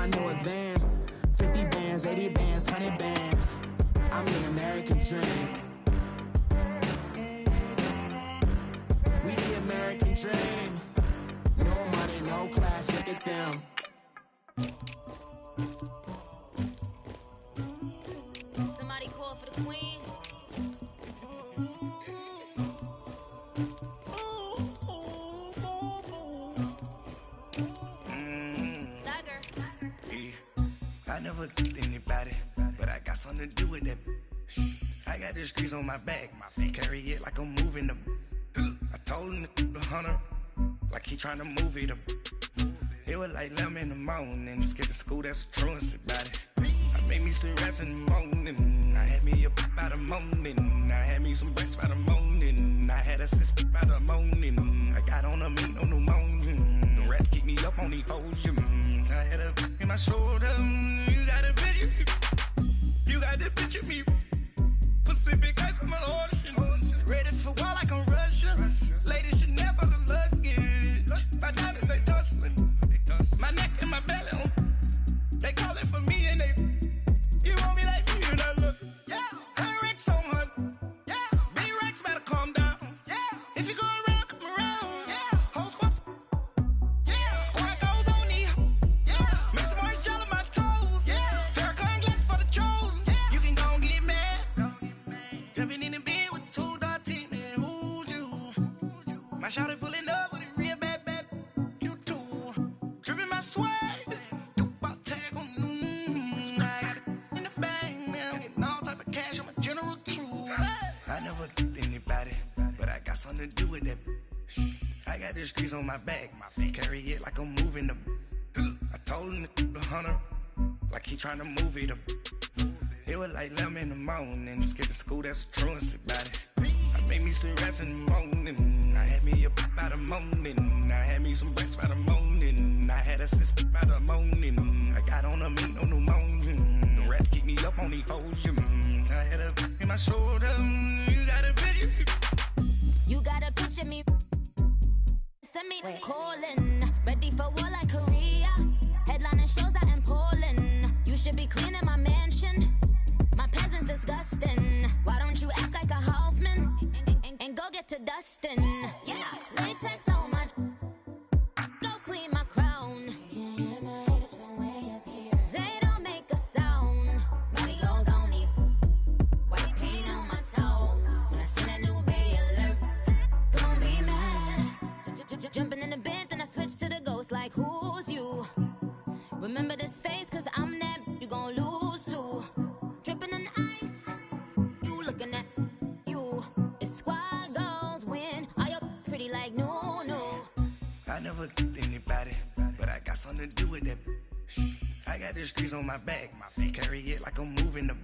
want no advance. 50 bands, 80 bands, 100 bands. I'm the American dream. We the American dream. No money, no class, look at them. Somebody call for the queen. I never did anybody, but I got something to do with that. I got the streets on my back, carry it like I'm moving the. I told him the hunter, like he trying to move it up. It was like 11 in the morning, skipping school, that's a truancy about it. I made me some rest in the morning, I had me up by the morning, I had me some breaks by the morning, I had a sis by the morning, I got on a meat on the morning, the rats keep me up on the podium, I had a in my shoulder, you got a picture, you got the picture me, Pacific ice on my ocean, ready for war like I'm Russian, ladies should never the luggage, my diamonds they tussling, my neck and my belly on, they calling for me and they, you want me like me and I look, yeah, her Rex on her, yeah, big Rex better calm down, yeah, if you go around, come around, yeah, whole squad, yeah, squad goes on me, yeah, make some orange gel on my toes, yeah, Farrakhan glass for the chosen, yeah, you can go and get mad, jumping in the bed with 2 dark teeth, and who's you, my shawty pulling up with a real bad, you too, dripping my swag, something to do with that. I got the streets on my back, carry it like I'm moving the. I told him the hunter, like he trying to move it up. It was like 11 in the morning, skipping school, that's a truancy about it. I made me some rest in the morning, I had me up by the morning, I had me some breaks by the morning, I had a sis by the morning, I got on a meat on the morning, the rats keep me up on the podium, I had a in my shoulder, you got a picture. You gotta picture me. Send me calling. Ready for war like Korea. Headlining shows out in Poland. You should be cleaning my mansion. My peasants disgusting. Why don't you act like a Hoffman and go get to dustin'? Yeah, latex on my. Go clean my crown. Can't hear my haters from way up here. They don't make a sound. Money goes on these. White paint on my toes. When I send a new bay alert. Jumping in the bed, then I switch to the ghost like who's you? Remember this face, cause I'm that you gon' lose too. Dripping in ice, you looking at you. It's squad goals win, are you pretty like no. I never did anybody, but I got something to do with that. I got the streets on my back, carry it like I'm moving the.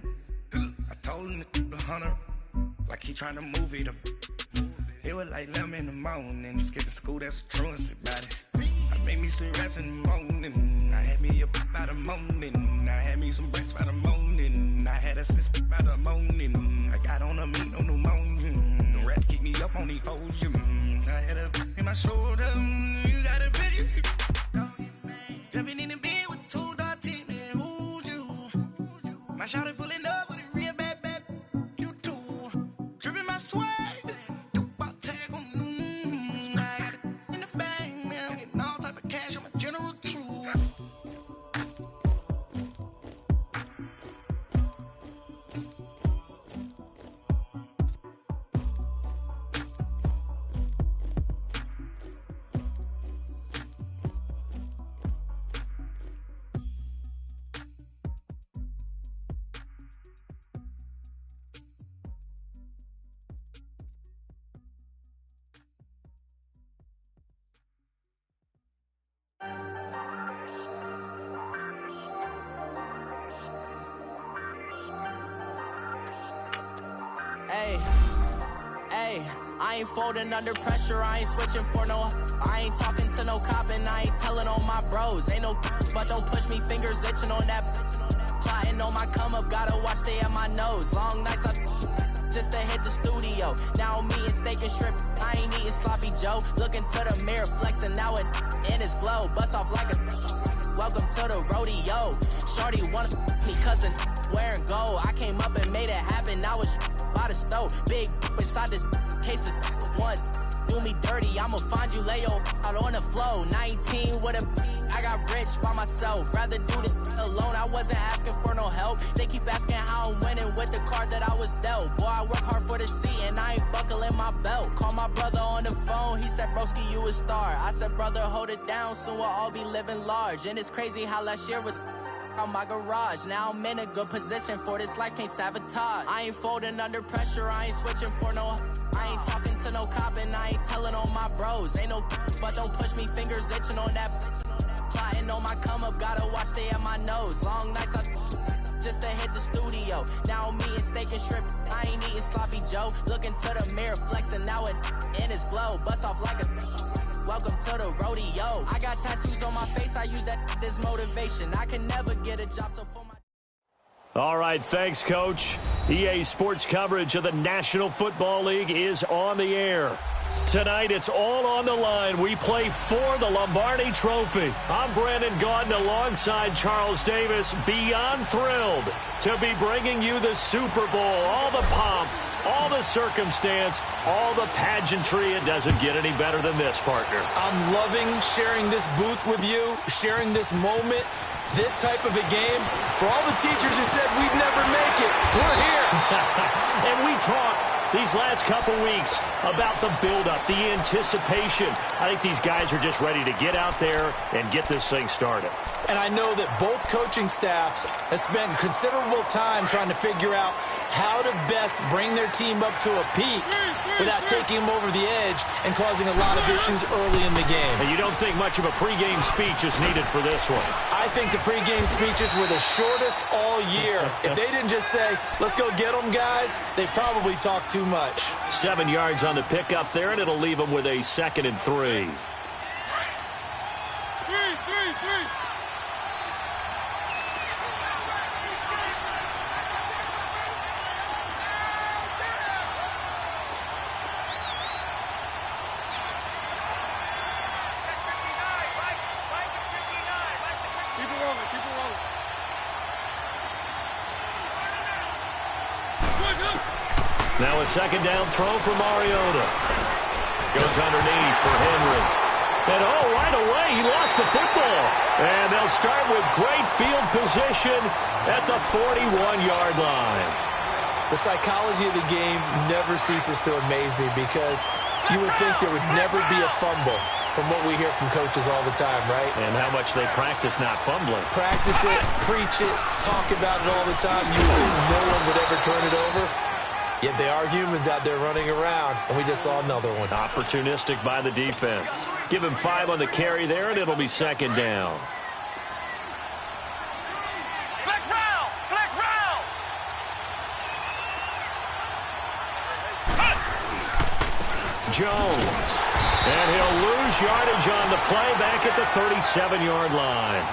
I told him the hunter, like he trying to move it up. It was like 11 in the morning, skipping school, that's a truancy about it. I made me some rest in the morning, I had me up by the morning, I had me some breaks by the morning, I had a sis by the morning, I got on a meat on the morning, the rats keep me up on the podium, I had a in my shoulder, you got a picture, jumping in the bed with 2 dark teeth, and who's you, my shawty pulling up with a real bad, you too, dripping my swag. Hey, I ain't folding under pressure, I ain't switching for no. I ain't talking to no cop and I ain't telling on my bros. Ain't no but don't push me, fingers itching on that. Plotting on my come up, gotta watch stay at my nose. Long nights I just to hit the studio. Now I'm eating steak and shrimp, I ain't eating sloppy Joe. Looking to the mirror, flexing now it in his glow. Bust off like a welcome to the rodeo. Shorty wanna me cousin wearing gold. I came up and made it happen. I was by the stove. Big inside this cases once. Do me dirty, I'ma find you, lay your out on the floor. 19 with a, I got rich by myself. Rather do this alone, I wasn't asking for no help. They keep asking how I'm winning with the card that I was dealt. Boy, I work hard for the seat and I ain't buckling my belt. Call my brother on the phone, he said, broski, you a star. I said, brother, hold it down, soon we'll all be living large. And it's crazy how last year was on my garage. Now I'm in a good position for this life, can't sabotage. I ain't folding under pressure, I ain't switching for no. I ain't talking to no cop and I ain't telling on my bros. Ain't no but don't push me, fingers itching on that. Plotting on my come up, gotta watch stay at my nose. Long nights I just to hit the studio. Now I'm eating steak and shrimp, I ain't eating sloppy Joe. Looking to the mirror, flexing now and in his glow. Bust off like a welcome to the rodeo. I got tattoos on my face, I use that as motivation. I can never get a job, so for my all right, thanks, Coach. EA Sports coverage of the National Football League is on the air. Tonight, it's all on the line. We play for the Lombardi Trophy. I'm Brandon Gaudin alongside Charles Davis. Beyond thrilled to be bringing you the Super Bowl. All the pomp, all the circumstance, all the pageantry. It doesn't get any better than this, partner. I'm loving sharing this booth with you, sharing this moment. This type of a game, for all the teachers who said we'd never make it, we're here. And we talk these last couple weeks about the buildup, the anticipation. I think these guys are just ready to get out there and get this thing started. And I know that both coaching staffs have spent considerable time trying to figure out how to best bring their team up to a peak without taking them over the edge and causing a lot of issues early in the game. And you don't think much of a pregame speech is needed for this one? I think the pregame speeches were the shortest all year. If they didn't just say, let's go get them, guys, they probably talked too much. 7 yards on the pickup there, and it'll leave them with a 2nd and 3. Now a 2nd down throw for Mariota. Goes underneath for Henry. And right away, he lost the football. And they'll start with great field position at the 41-yard line. The psychology of the game never ceases to amaze me because you would think there would never be a fumble from what we hear from coaches all the time, right? And how much they practice not fumbling. Practice it, preach it, talk about it all the time. You would think no one would ever turn it over. Yet they are humans out there running around, and we just saw another one. Opportunistic by the defense. Give him 5 on the carry there, and it'll be 2nd down. Flex round! Flex round! Jones. And he'll lose yardage on the play back at the 37-yard line.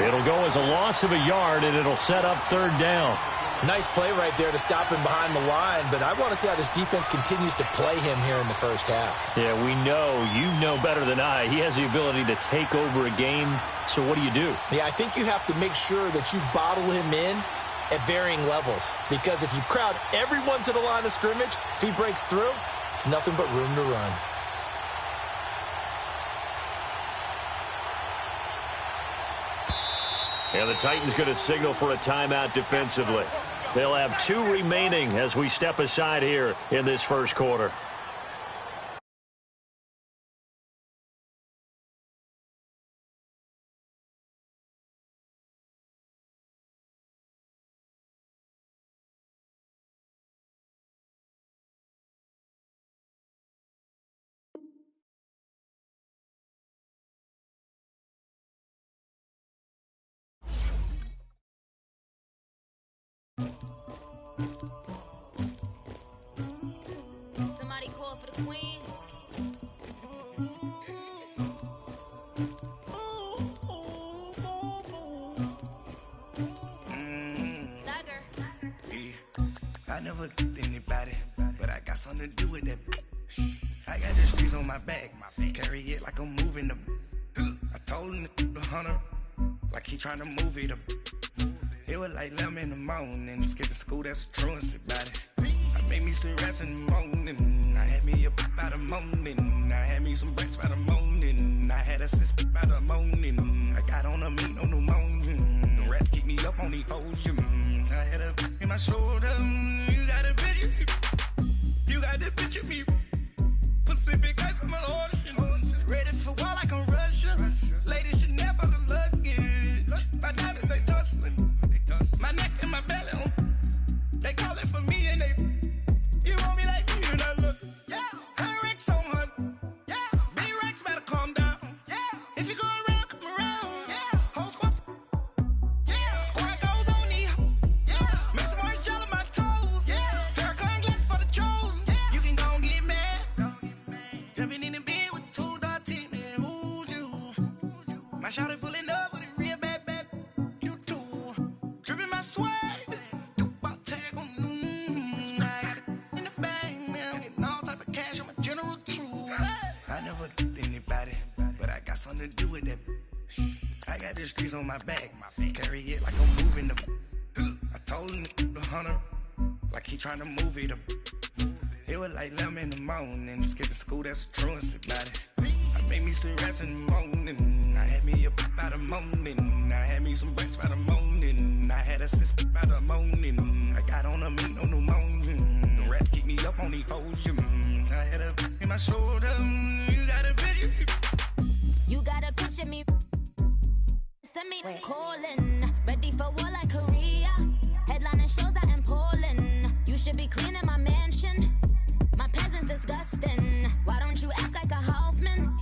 It'll go as a loss of a yard, and it'll set up 3rd down. Nice play right there to stop him behind the line, but I want to see how this defense continues to play him here in the first half. Yeah, we know. You know better than I. He has the ability to take over a game, so what do you do? Yeah, I think you have to make sure that you bottle him in at varying levels, because if you crowd everyone to the line of scrimmage, if he breaks through, it's nothing but room to run. And the Titans going to signal for a timeout defensively. They'll have 2 remaining as we step aside here in this first quarter. Somebody call for the queen. I never anybody, but I got something to do with that. I got the streets on my back, carry it like I'm moving the. I told him to 100. like he trying to move it up. It was like 11 in the morning, skipping school, that's a truancy about it. I made me some rest in the morning, I had me up by the morning, I had me some breaks by the morning, I had a sis by the morning, I got on a meat, no pneumonia, the rats keep me up on the podium, I had a in my shoulder, you got a picture me, Pacific ice on my ocean, ready for war like I'm Russian, ladies should never the luggage, my diamonds they tussling. My neck and my belly, they call it for me and they, you want me like me and I look, yeah, her Rex on her, yeah, big Rex better calm down, yeah, if you go around, come around, yeah, whole squad, yeah, squad goes on me, yeah, make some orange gel on my toes, yeah, Farrakhan glass for the chosen, yeah, you can go and get mad, jumping in the bed with 2 dark teeth, man, who's you, my shawty pulling up with a real bad, you too. Dripping my swag, Dubai tag on, I got it in the bag, man, I'm getting all type of cash, I'm a general true. I never did anybody, but I got something to do with that. I got the streets on my back, carry it like I'm moving the. I told him the hunter, like he trying to move it up. It was like 11 in the morning, skipping school, that's a truancy about it. I made me some rest in the morning, I had me up by the morning, I had me some breaks by the morning, I had a sis by the morning, I got on a meat, no pneumonia, the rats keep me up on the podium, I had a in my shoulder, You got a picture me, send me calling, ready for war like Korea, headlining shows out in Poland, you should be cleaning my mansion, my peasants disgusting, why don't you act like a Hoffman,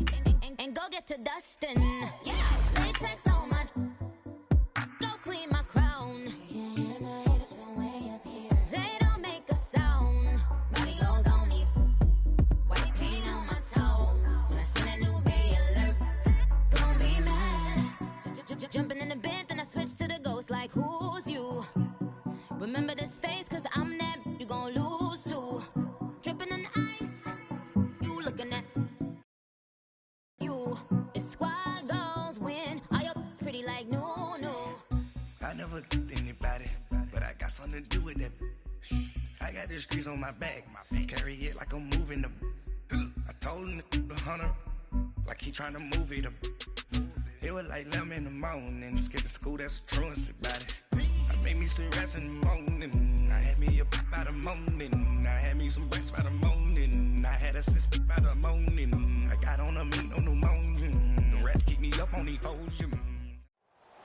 and go get to dustin', yeah, latex on my, go clean my crown, can't hear my haters from way up here, they don't make a sound, body goes on these, white paint on my toes, when I send a new Bay alert, gon' be mad, jumping in the bed, then I switch to the ghost like who's you, remember this face cause I'm that, you gon' lose too, dripping in ice, you looking at you, it's squad goals win, are you pretty like no. I never did anybody, but I got something to do with that. I got the streets on my back, carry it like I'm moving the. I told him the hunter, like he trying to move it up. It was like 11 in the morning, skipping school, that's a truancy about it. I made me some rest in the morning, I had me up by the morning, I had me some breaks by the morning, I had a sis by the morning, I got on a meat, no pneumonia, the rats keep me up on the podium.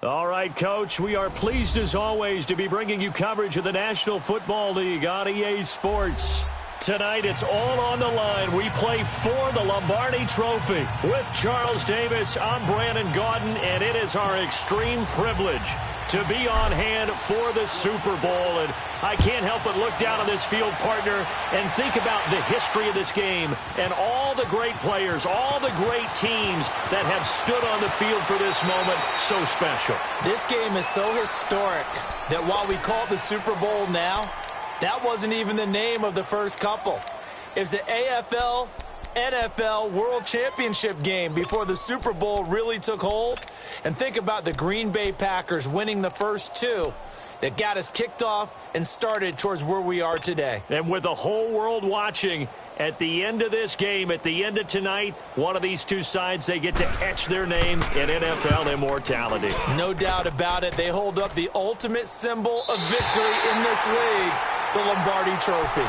All right, Coach, we are pleased as always to be bringing you coverage of the National Football League on EA Sports. Tonight, it's all on the line. We play for the Lombardi Trophy. With Charles Davis, I'm Brandon Gaudin, and it is our extreme privilege to be on hand for the Super Bowl. And I can't help but look down on this field, partner, and think about the history of this game and all the great players, all the great teams that have stood on the field for this moment. So special. This game is so historic that while we call it the Super Bowl now, that wasn't even the name of the first couple. It was the AFL, NFL World Championship game before the Super Bowl really took hold. And think about the Green Bay Packers winning the first two that got us kicked off and started towards where we are today. And with the whole world watching, at the end of this game, at the end of tonight, one of these two sides, they get to etch their name in NFL immortality. No doubt about it. They hold up the ultimate symbol of victory in this league, the Lombardi Trophy.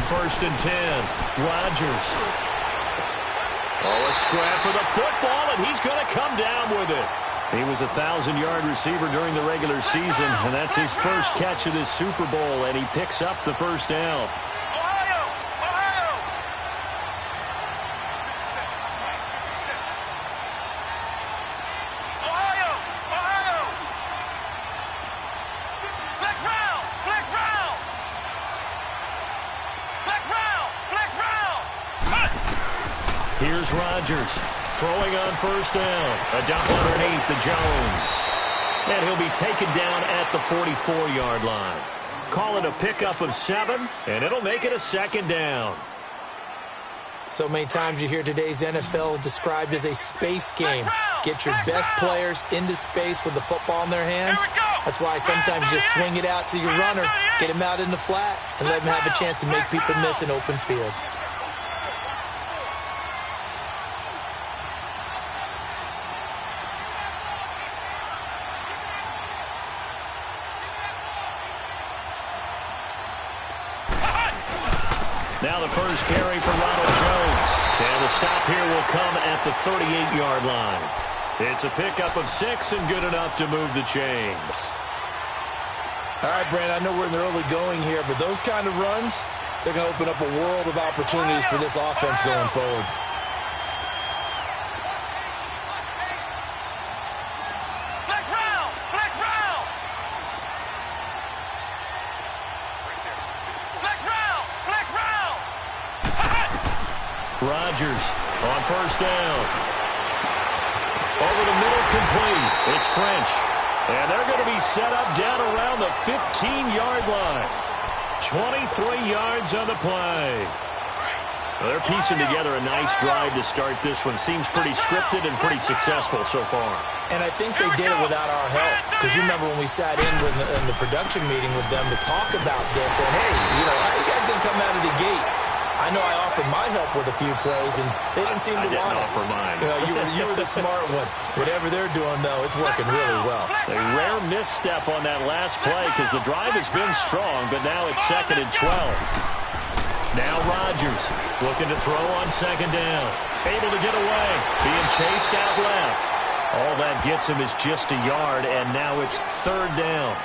First and 10. Rodgers. Oh, a scrap for the football, and he's going to come down with it. He was a 1,000-yard receiver during the regular season, and that's his first catch of this Super Bowl, and he picks up the first down. Here's Rodgers throwing on first down. A dump underneath to Jones. And he'll be taken down at the 44-yard line. Call it a pickup of 7, and it'll make it a second down. So many times you hear today's NFL described as a space game. Get your best players into space with the football in their hands. That's why sometimes you just swing it out to your runner, get him out in the flat, and let him have a chance to make people miss an open field. Now the first carry for Ronald Jones. And the stop here will come at the 38-yard line. It's a pickup of 6 and good enough to move the chains. All right, Brandon, I know we're in the early going here, but those kind of runs, they're going to open up a world of opportunities for this offense going forward. Rodgers on first down. Over the middle, complete. It's French. And they're going to be set up down around the 15-yard line. 23 yards on the play. Well, they're piecing together a nice drive to start this one. Seems pretty scripted and pretty successful so far. And I think they did it without our help. Because you remember when we sat in the production meeting with them to talk about this. And, hey, how you guys going to come out of the gate? I know I offered my help with a few plays, and they didn't seem to want it. I didn't offer mine. You were the smart one. Whatever they're doing, though, it's working really well. A rare misstep on that last play because the drive has been strong, but now it's 2nd and 12. Now Rodgers looking to throw on second down. Able to get away. Being chased out left. All that gets him is just a yard, and now it's 3rd down.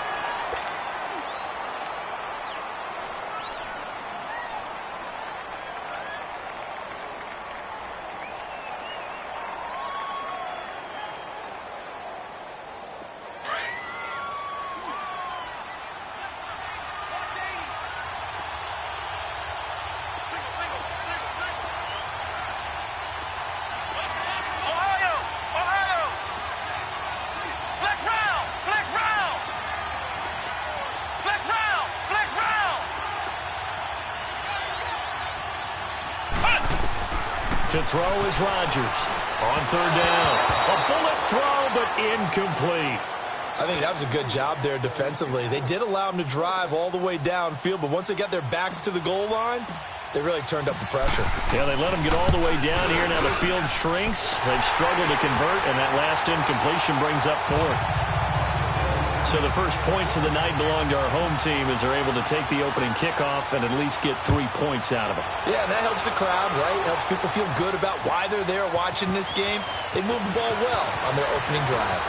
To throw is Rodgers on 3rd down. A bullet throw, but incomplete. I think that was a good job there defensively. They did allow them to drive all the way downfield, but once they got their backs to the goal line, they really turned up the pressure. Yeah, they let them get all the way down here. Now the field shrinks. They've struggled to convert, and that last incompletion brings up 4th. So the first points of the night belong to our home team as they're able to take the opening kickoff and at least get 3 points out of it. Yeah, and that helps the crowd, right? Helps people feel good about why they're there watching this game. They moved the ball well on their opening drive.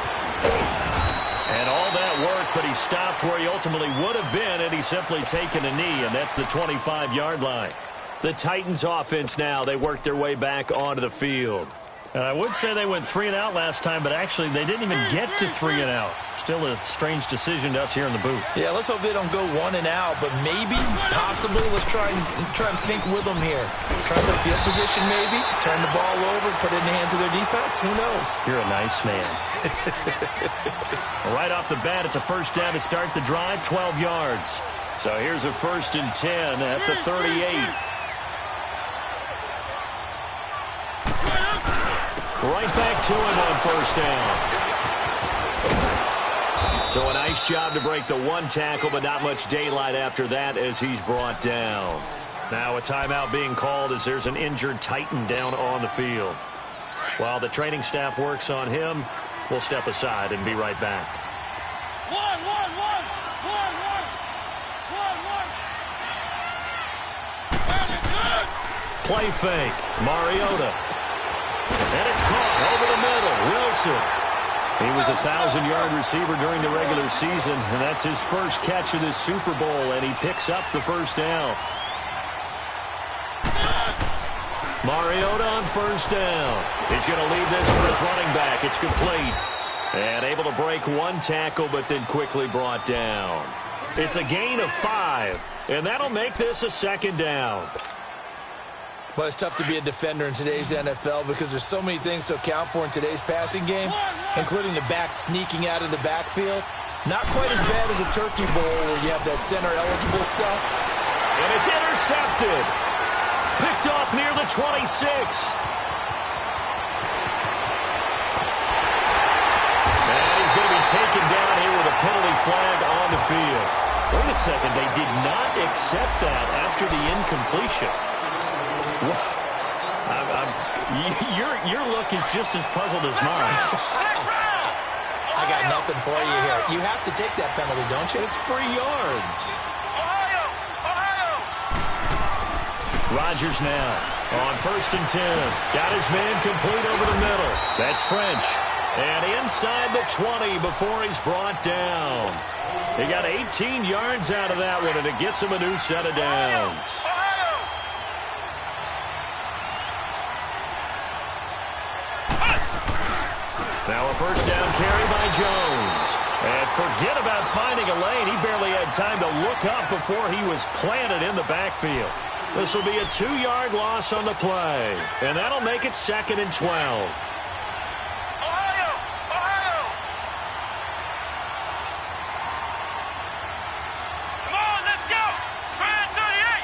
And all that work, but he stopped where he ultimately would have been had he simply taken a knee, and that's the 25-yard line. The Titans offense now, they worked their way back onto the field. And I would say they went 3 and out last time, but actually they didn't even get to 3 and out. Still a strange decision to us here in the booth. Yeah, let's hope they don't go 1 and out, but maybe, possibly, let's try and think with them here. Try the field position maybe, turn the ball over, put it in the hands of their defense. Who knows? You're a nice man. Right off the bat, it's a first down to start the drive, 12 yards. So here's a 1st and 10 at the 38. Right back to him on first down. So a nice job to break the 1 tackle, but not much daylight after that as he's brought down. Now a timeout being called as there's an injured Titan down on the field. While the training staff works on him, we'll step aside and be right back. Play fake. Mariota. And it's caught over the middle. Wilson. He was a 1,000-yard receiver during the regular season, and that's his first catch of this Super Bowl, and he picks up the first down. Mariota on first down. He's going to leave this for his running back. It's complete. And able to break 1 tackle, but then quickly brought down. It's a gain of 5, and that'll make this a 2nd down. Well, it's tough to be a defender in today's NFL because there's so many things to account for in today's passing game, including the back sneaking out of the backfield. Not quite as bad as a turkey bowl where you have that center-eligible stuff. And it's intercepted. Picked off near the 26. And he's going to be taken down here with a penalty flag on the field. Wait a second. They did not accept that after the incompletion. Your look is just as puzzled as mine. I got nothing for you here. You have to take that penalty, don't you? It's free yards. Ohio! Ohio! Rodgers now on 1st and 10. Got his man complete over the middle. That's French. And inside the 20 before he's brought down. He got 18 yards out of that one, and it gets him a new set of downs. Now a first down carry by Jones. And forget about finding a lane. He barely had time to look up before he was planted in the backfield. This will be a 2-yard loss on the play. And that'll make it 2nd and 12. Ohio! Ohio! Come on, let's go! Grand 38!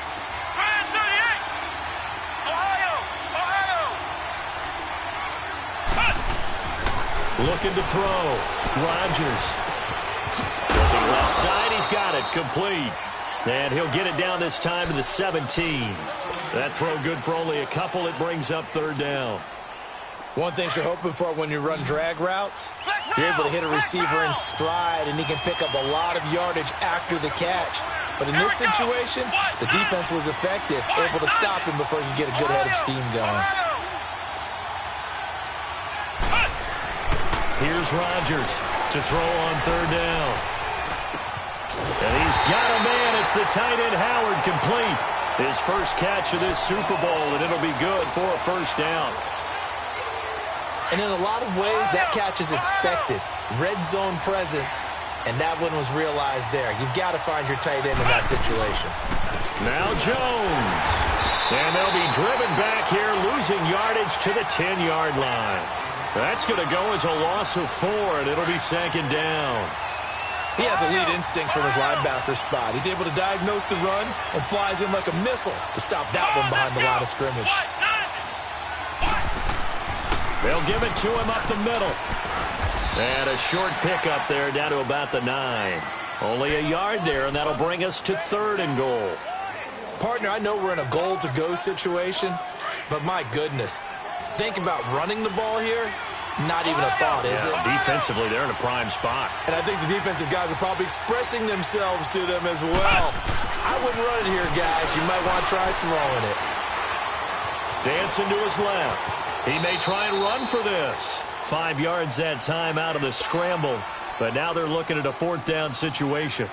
Grand 38! Ohio! Ohio! Looking to throw. Rodgers. Looking left side. He's got it. Complete. And he'll get it down this time to the 17. That throw good for only a couple. It brings up 3rd down. One thing you're hoping for when you run drag routes, you're able to hit a receiver in stride, and he can pick up a lot of yardage after the catch. But in this situation, the defense was effective, able to stop him before he could get a good head of steam going. Here's Rodgers to throw on 3rd down. And he's got a man. It's the tight end Howard, complete. His first catch of this Super Bowl, and it'll be good for a 1st down. And in a lot of ways, that catch is expected. Red zone presence, and that one was realized there. You've got to find your tight end in that situation. Now Jones. And they'll be driven back here, losing yardage to the 10-yard line. That's going to go as a loss of 4, and it'll be 2nd down. He has elite instincts from his linebacker spot. He's able to diagnose the run and flies in like a missile to stop that one behind the line of scrimmage. They'll give it to him up the middle. And a short pickup there down to about the 9. Only a yard there, and that'll bring us to 3rd and goal. Partner, I know we're in a goal-to-go situation, but my goodness, think about running the ball here. Not even a thought, is it? Defensively, they're in a prime spot. And I think the defensive guys are probably expressing themselves to them as well. I wouldn't run it here, guys. You might want to try throwing it. Dancing to his left. He may try and run for this. 5 yards that time out of the scramble. But now they're looking at a 4th down situation.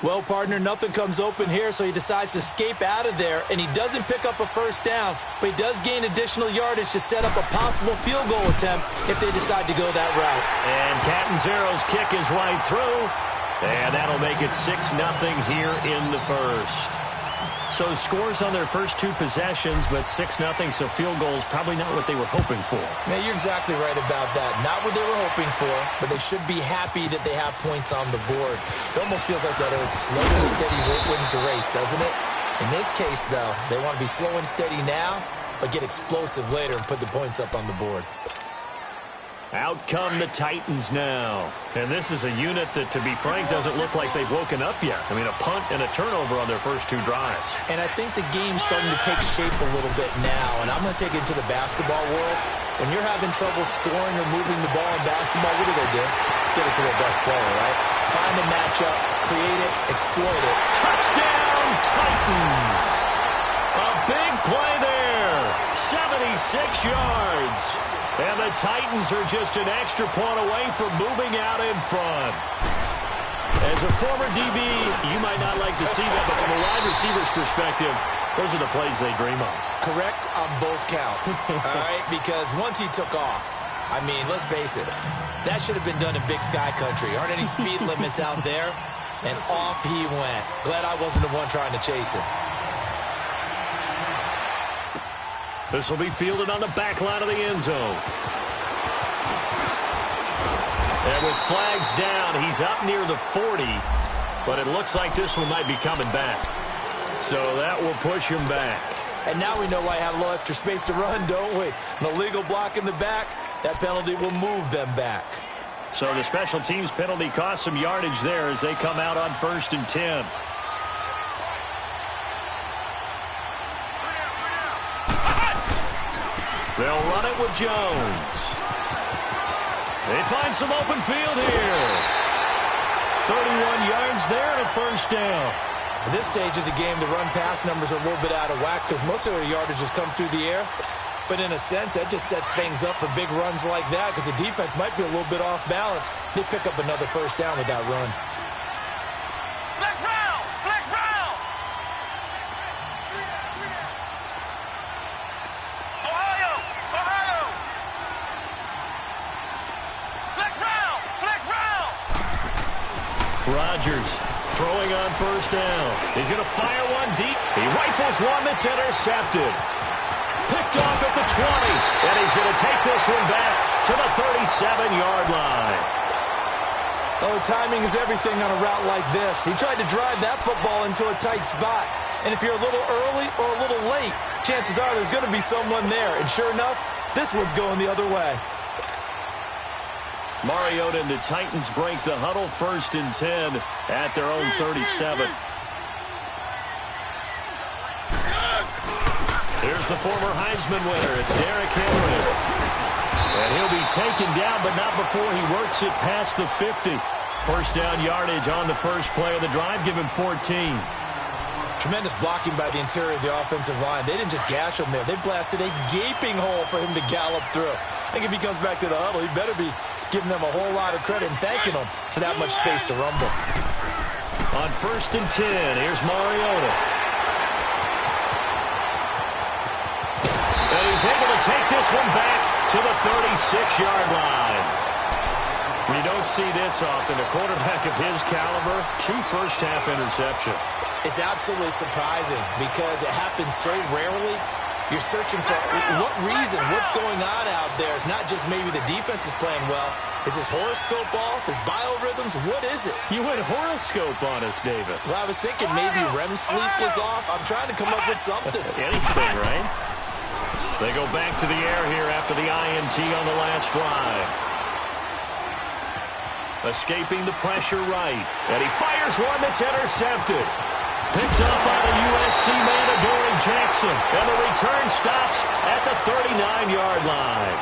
Well, partner, nothing comes open here, so he decides to escape out of there, and he doesn't pick up a 1st down, but he does gain additional yardage to set up a possible field goal attempt if they decide to go that route. And Catanzaro's kick is right through, and that'll make it 6-0 here in the 1st. So scores on their first 2 possessions, but 6-0, so field goals probably not what they were hoping for. Yeah, you're exactly right about that. Not what they were hoping for, but they should be happy that they have points on the board. It almost feels like that old slow and steady wins the race, doesn't it? In this case, though, they want to be slow and steady now, but get explosive later and put the points up on the board. Out come the Titans now. And this is a unit that, to be frank, doesn't look like they've woken up yet. I mean, a punt and a turnover on their first 2 drives. And I think the game's starting to take shape a little bit now. And I'm going to take it to the basketball world. When you're having trouble scoring or moving the ball in basketball, what do? Get it to their best player, right? Find a matchup, create it, exploit it. Touchdown, Titans! A big play there. 76 yards. And the Titans are just an extra point away from moving out in front. As a former DB, you might not like to see that, but from a wide receiver's perspective, those are the plays they dream of. Correct on both counts, all right? Because once he took off, I mean, let's face it, that should have been done in Big Sky Country. Aren't any speed limits out there? And off he went. Glad I wasn't the one trying to chase him. This will be fielded on the back line of the end zone. And with flags down, he's up near the 40, but it looks like this one might be coming back. So that will push him back. And now we know why I have a little extra space to run, don't we? An illegal block in the back, that penalty will move them back. So the special teams penalty cost some yardage there as they come out on 1st and 10. They'll run it with Jones. They find some open field here. 31 yards there and a first down. At this stage of the game, the run-pass numbers are a little bit out of whack because most of their yardage has come through the air. But in a sense, that just sets things up for big runs like that because the defense might be a little bit off balance. They pick up another first down with that run. Flex round! Flex round! Ohio! Ohio! Flex round! Flex round! Rodgers throwing on first down. He's going to fire one deep. He rifles one that's intercepted. Picked off at the 20, and he's going to take this one back to the 37-yard line. Oh, timing is everything on a route like this. He tried to drive that football into a tight spot. And if you're a little early or a little late, chances are there's going to be someone there. And sure enough, this one's going the other way. Mariota and the Titans break the huddle 1st and 10 at their own 37. Here's the former Heisman winner. It's Derrick Henry. And he'll be taken down, but not before he works it past the 50. First down yardage on the first play of the drive. Give him 14. Tremendous blocking by the interior of the offensive line. They didn't just gash him there. They blasted a gaping hole for him to gallop through. I think if he comes back to the huddle, he better be giving them a whole lot of credit and thanking them for that much space to rumble. On 1st and 10, here's Mariota. And he's able to take this one back to the 36-yard line. We don't see this often. A quarterback of his caliber, 2 first-half interceptions. It's absolutely surprising because it happens so rarely. You're searching for what reason, what's going on out there. It's not just maybe the defense is playing well. Is his horoscope off? His biorhythms? What is it? You went horoscope on us, David. Well, I was thinking maybe REM sleep was off. I'm trying to come up with something. Anything, right? They go back to the air here after the INT on the last drive. Escaping the pressure right. And he fires one that's intercepted. Picked up by the USC man, Adoree Jackson. And the return stops at the 39-yard line.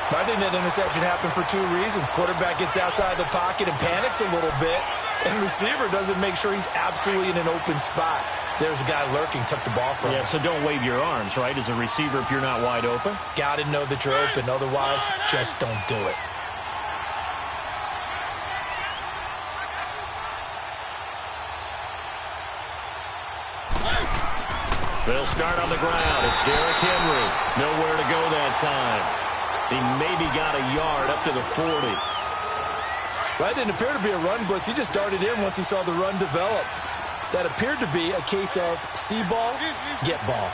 I think that interception happened for 2 reasons. Quarterback gets outside the pocket and panics a little bit. And receiver doesn't make sure he's absolutely in an open spot. So there's a guy lurking, took the ball from him. Yeah, so don't wave your arms, right, as a receiver if you're not wide open? Got to know that you're open. Otherwise, just don't do it. They'll start on the ground. It's Derrick Henry. Nowhere to go that time. He maybe got a yard up to the 40. Well, that didn't appear to be a run blitz. He just darted in once he saw the run develop. That appeared to be a case of see ball, get ball.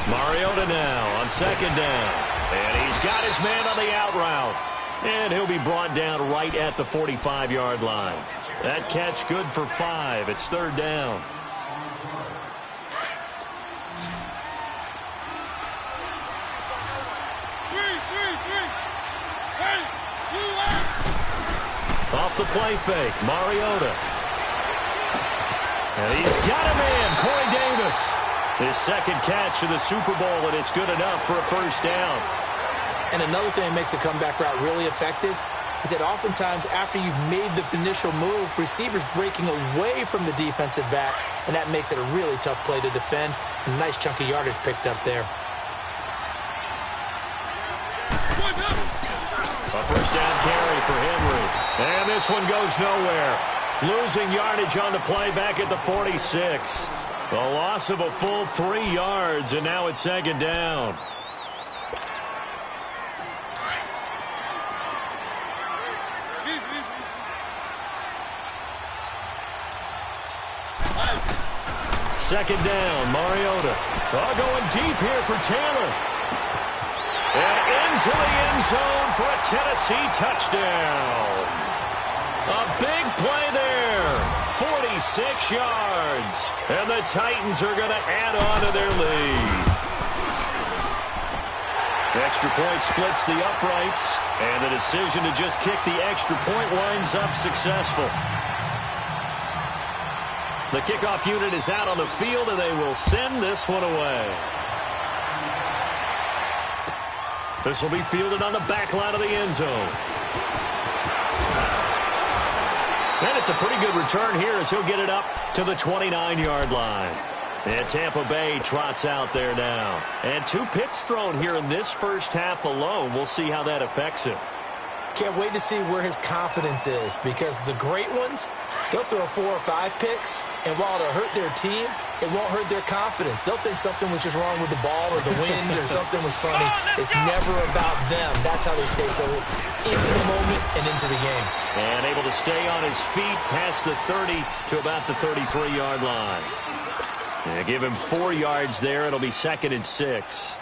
Mariota now on 2nd down. And he's got his man on the out route. And he'll be brought down right at the 45-yard line. That catch good for 5. It's 3rd down. Off the play fake, Mariota. And he's got a man, Corey Davis. His 2nd catch of the Super Bowl, and it's good enough for a first down. And another thing that makes a comeback route really effective is that oftentimes after you've made the initial move, receivers breaking away from the defensive back, and that makes it a really tough play to defend. A nice chunk of yardage picked up there. A first down carry for Henry. And this one goes nowhere. Losing yardage on the play back at the 46. The loss of a full 3 yards, and now it's 2nd down. second down, Mariota. Going deep here for Taylor. And into the end zone for a Tennessee touchdown. A big play there. 46 yards. And the Titans are going to add on to their lead. The extra point splits the uprights. And the decision to just kick the extra point winds up successful. The kickoff unit is out on the field, and they will send this one away. This will be fielded on the back line of the end zone. And it's a pretty good return here as he'll get it up to the 29-yard line. And Tampa Bay trots out there now. And 2 picks thrown here in this first half alone. We'll see how that affects him. Can't wait to see where his confidence is, because the great ones, they'll throw 4 or 5 picks, and while it'll hurt their team, it won't hurt their confidence. They'll think something was just wrong with the ball or the wind or something was funny. It's never about them. That's how they stay so into the moment and into the game. And able to stay on his feet past the 30 to about the 33-yard line. And give him 4 yards there. It'll be 2nd and 6.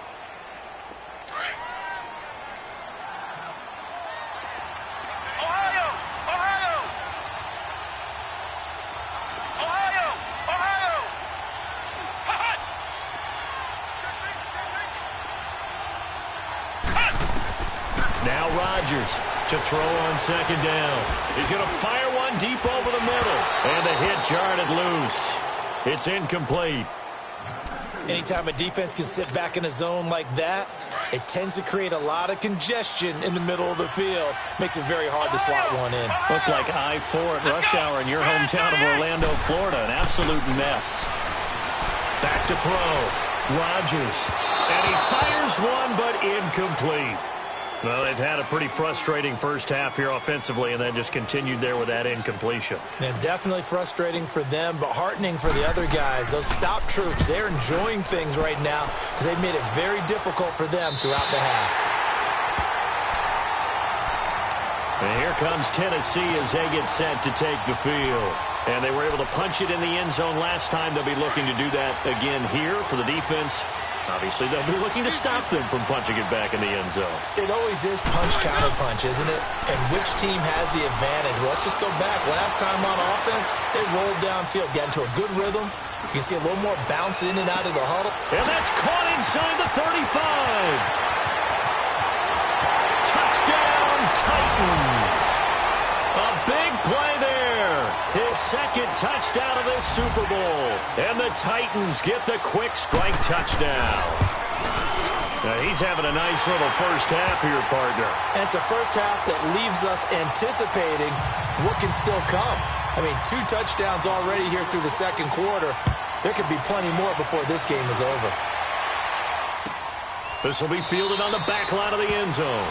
Now Rodgers to throw on 2nd down. He's going to fire one deep over the middle. And the hit jarred it loose. It's incomplete. Anytime a defense can sit back in a zone like that, it tends to create a lot of congestion in the middle of the field. Makes it very hard to slot one in. Looked like I-4 at rush hour in your hometown of Orlando, Florida. An absolute mess. Back to throw. Rodgers. And he fires one, but incomplete. Well, they've had a pretty frustrating first half here offensively, and then just continued there with that incompletion. And definitely frustrating for them, but heartening for the other guys. Those stop troops, they're enjoying things right now because they've made it very difficult for them throughout the half. And here comes Tennessee as they get set to take the field. And they were able to punch it in the end zone last time. They'll be looking to do that again here for the defense. Obviously, they'll be looking to stop them from punching it back in the end zone. It always is punch-counter-punch, isn't it? And which team has the advantage? Well, let's just go back. Last time on offense, they rolled downfield, got into a good rhythm. You can see a little more bounce in and out of the huddle. And that's caught inside the 35. Touchdown, Titans. A big play there. His 2nd touchdown of this Super Bowl. And the Titans get the quick strike touchdown. Now, he's having a nice little first half here, partner. And it's a first half that leaves us anticipating what can still come. I mean, 2 touchdowns already here through the 2nd quarter. There could be plenty more before this game is over. This will be fielded on the back line of the end zone.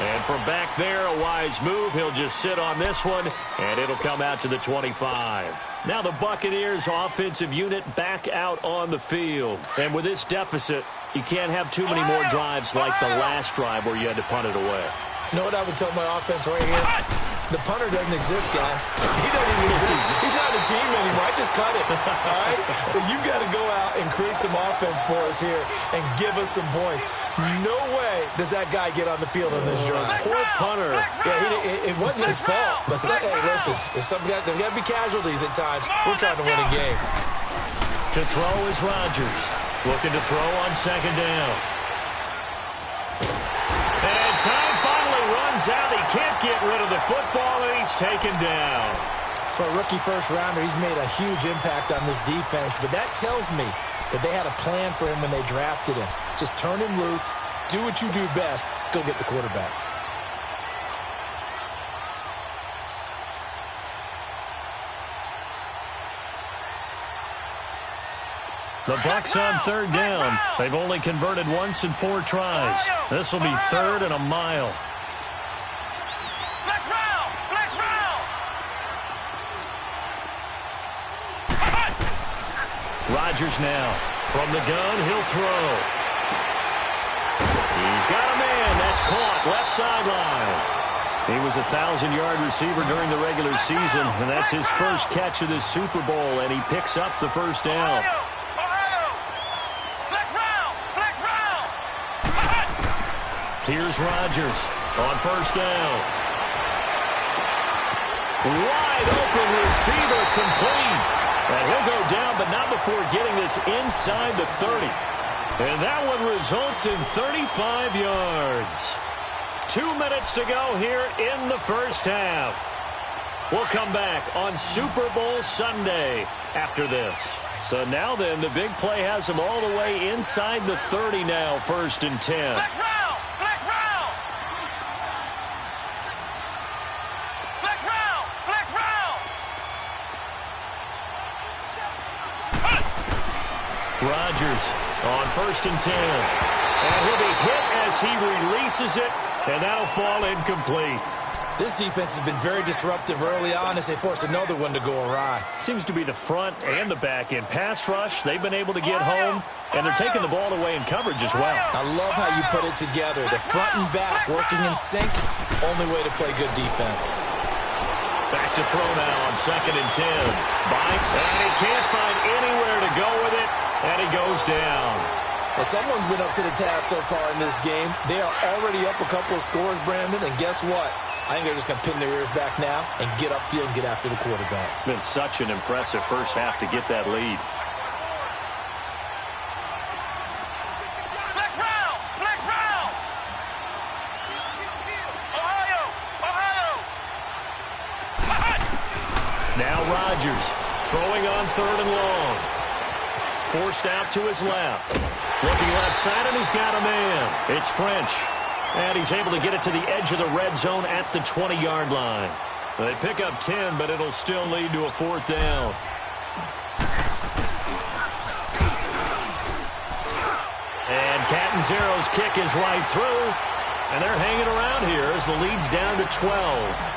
And from back there, a wise move. He'll just sit on this one, and it'll come out to the 25. Now the Buccaneers offensive unit back out on the field. And with this deficit, you can't have too many more drives like the last drive where you had to punt it away. You know what I would tell my offense right here? The punter doesn't exist, guys. He doesn't even exist. He's not a team anymore. I just cut it. All right? So you've got to go out and create some offense for us here and give us some points. No way does that guy get on the field on this drive. Poor punter. Yeah, it wasn't his fault. But hey, listen, there's got to be casualties at times. We're trying to win a game. To throw is Rodgers. Looking to throw on 2nd down. And time finally runs out. He can't get rid of the football, and he's taken down. For a rookie first-rounder, he's made a huge impact on this defense, but that tells me that they had a plan for him when they drafted him. Just turn him loose, do what you do best, go get the quarterback. The Bucs on 3rd down. They've only converted once in 4 tries. This will be 3rd and a mile. Flex round! Flex round! Rodgers now. From the gun, he'll throw. He's got a man. That's caught. Left sideline. He was a 1,000-yard receiver during the regular season, and that's his first catch of this Super Bowl, and he picks up the first down. Here's Rodgers on first down. Wide open receiver complete. And he'll go down, but not before getting this inside the 30. And that one results in 35 yards. 2 minutes to go here in the first half. We'll come back on Super Bowl Sunday after this. So now then, the big play has him all the way inside the 30 now, 1st and 10. Flex round! Flex round! Flex round! Flex round! Rodgers on 1st and 10. And he'll be hit as he releases it, and that'll fall incomplete. This defense has been very disruptive early on as they force another one to go awry. Seems to be the front and the back end. Pass rush, they've been able to get home, and they're taking the ball away in coverage as well. I love how you put it together. The front and back working in sync, only way to play good defense. Back to throw now on 2nd and 10. And he can't find anywhere to go with it, and he goes down. Well, someone's been up to the task so far in this game. They are already up a couple of scores, Brandon, and guess what? I think they're just going to pin their ears back now and get upfield and get after the quarterback. Been such an impressive first half to get that lead. Flex round! Flex round! Ohio! Ohio! Now Rodgers throwing on 3rd and long. Forced out to his left. Looking left side, and he's got a man. It's French. And he's able to get it to the edge of the red zone at the 20-yard line. They pick up 10, but it'll still lead to a 4th down. And Catanzero's kick is right through. And they're hanging around here as the lead's down to 12.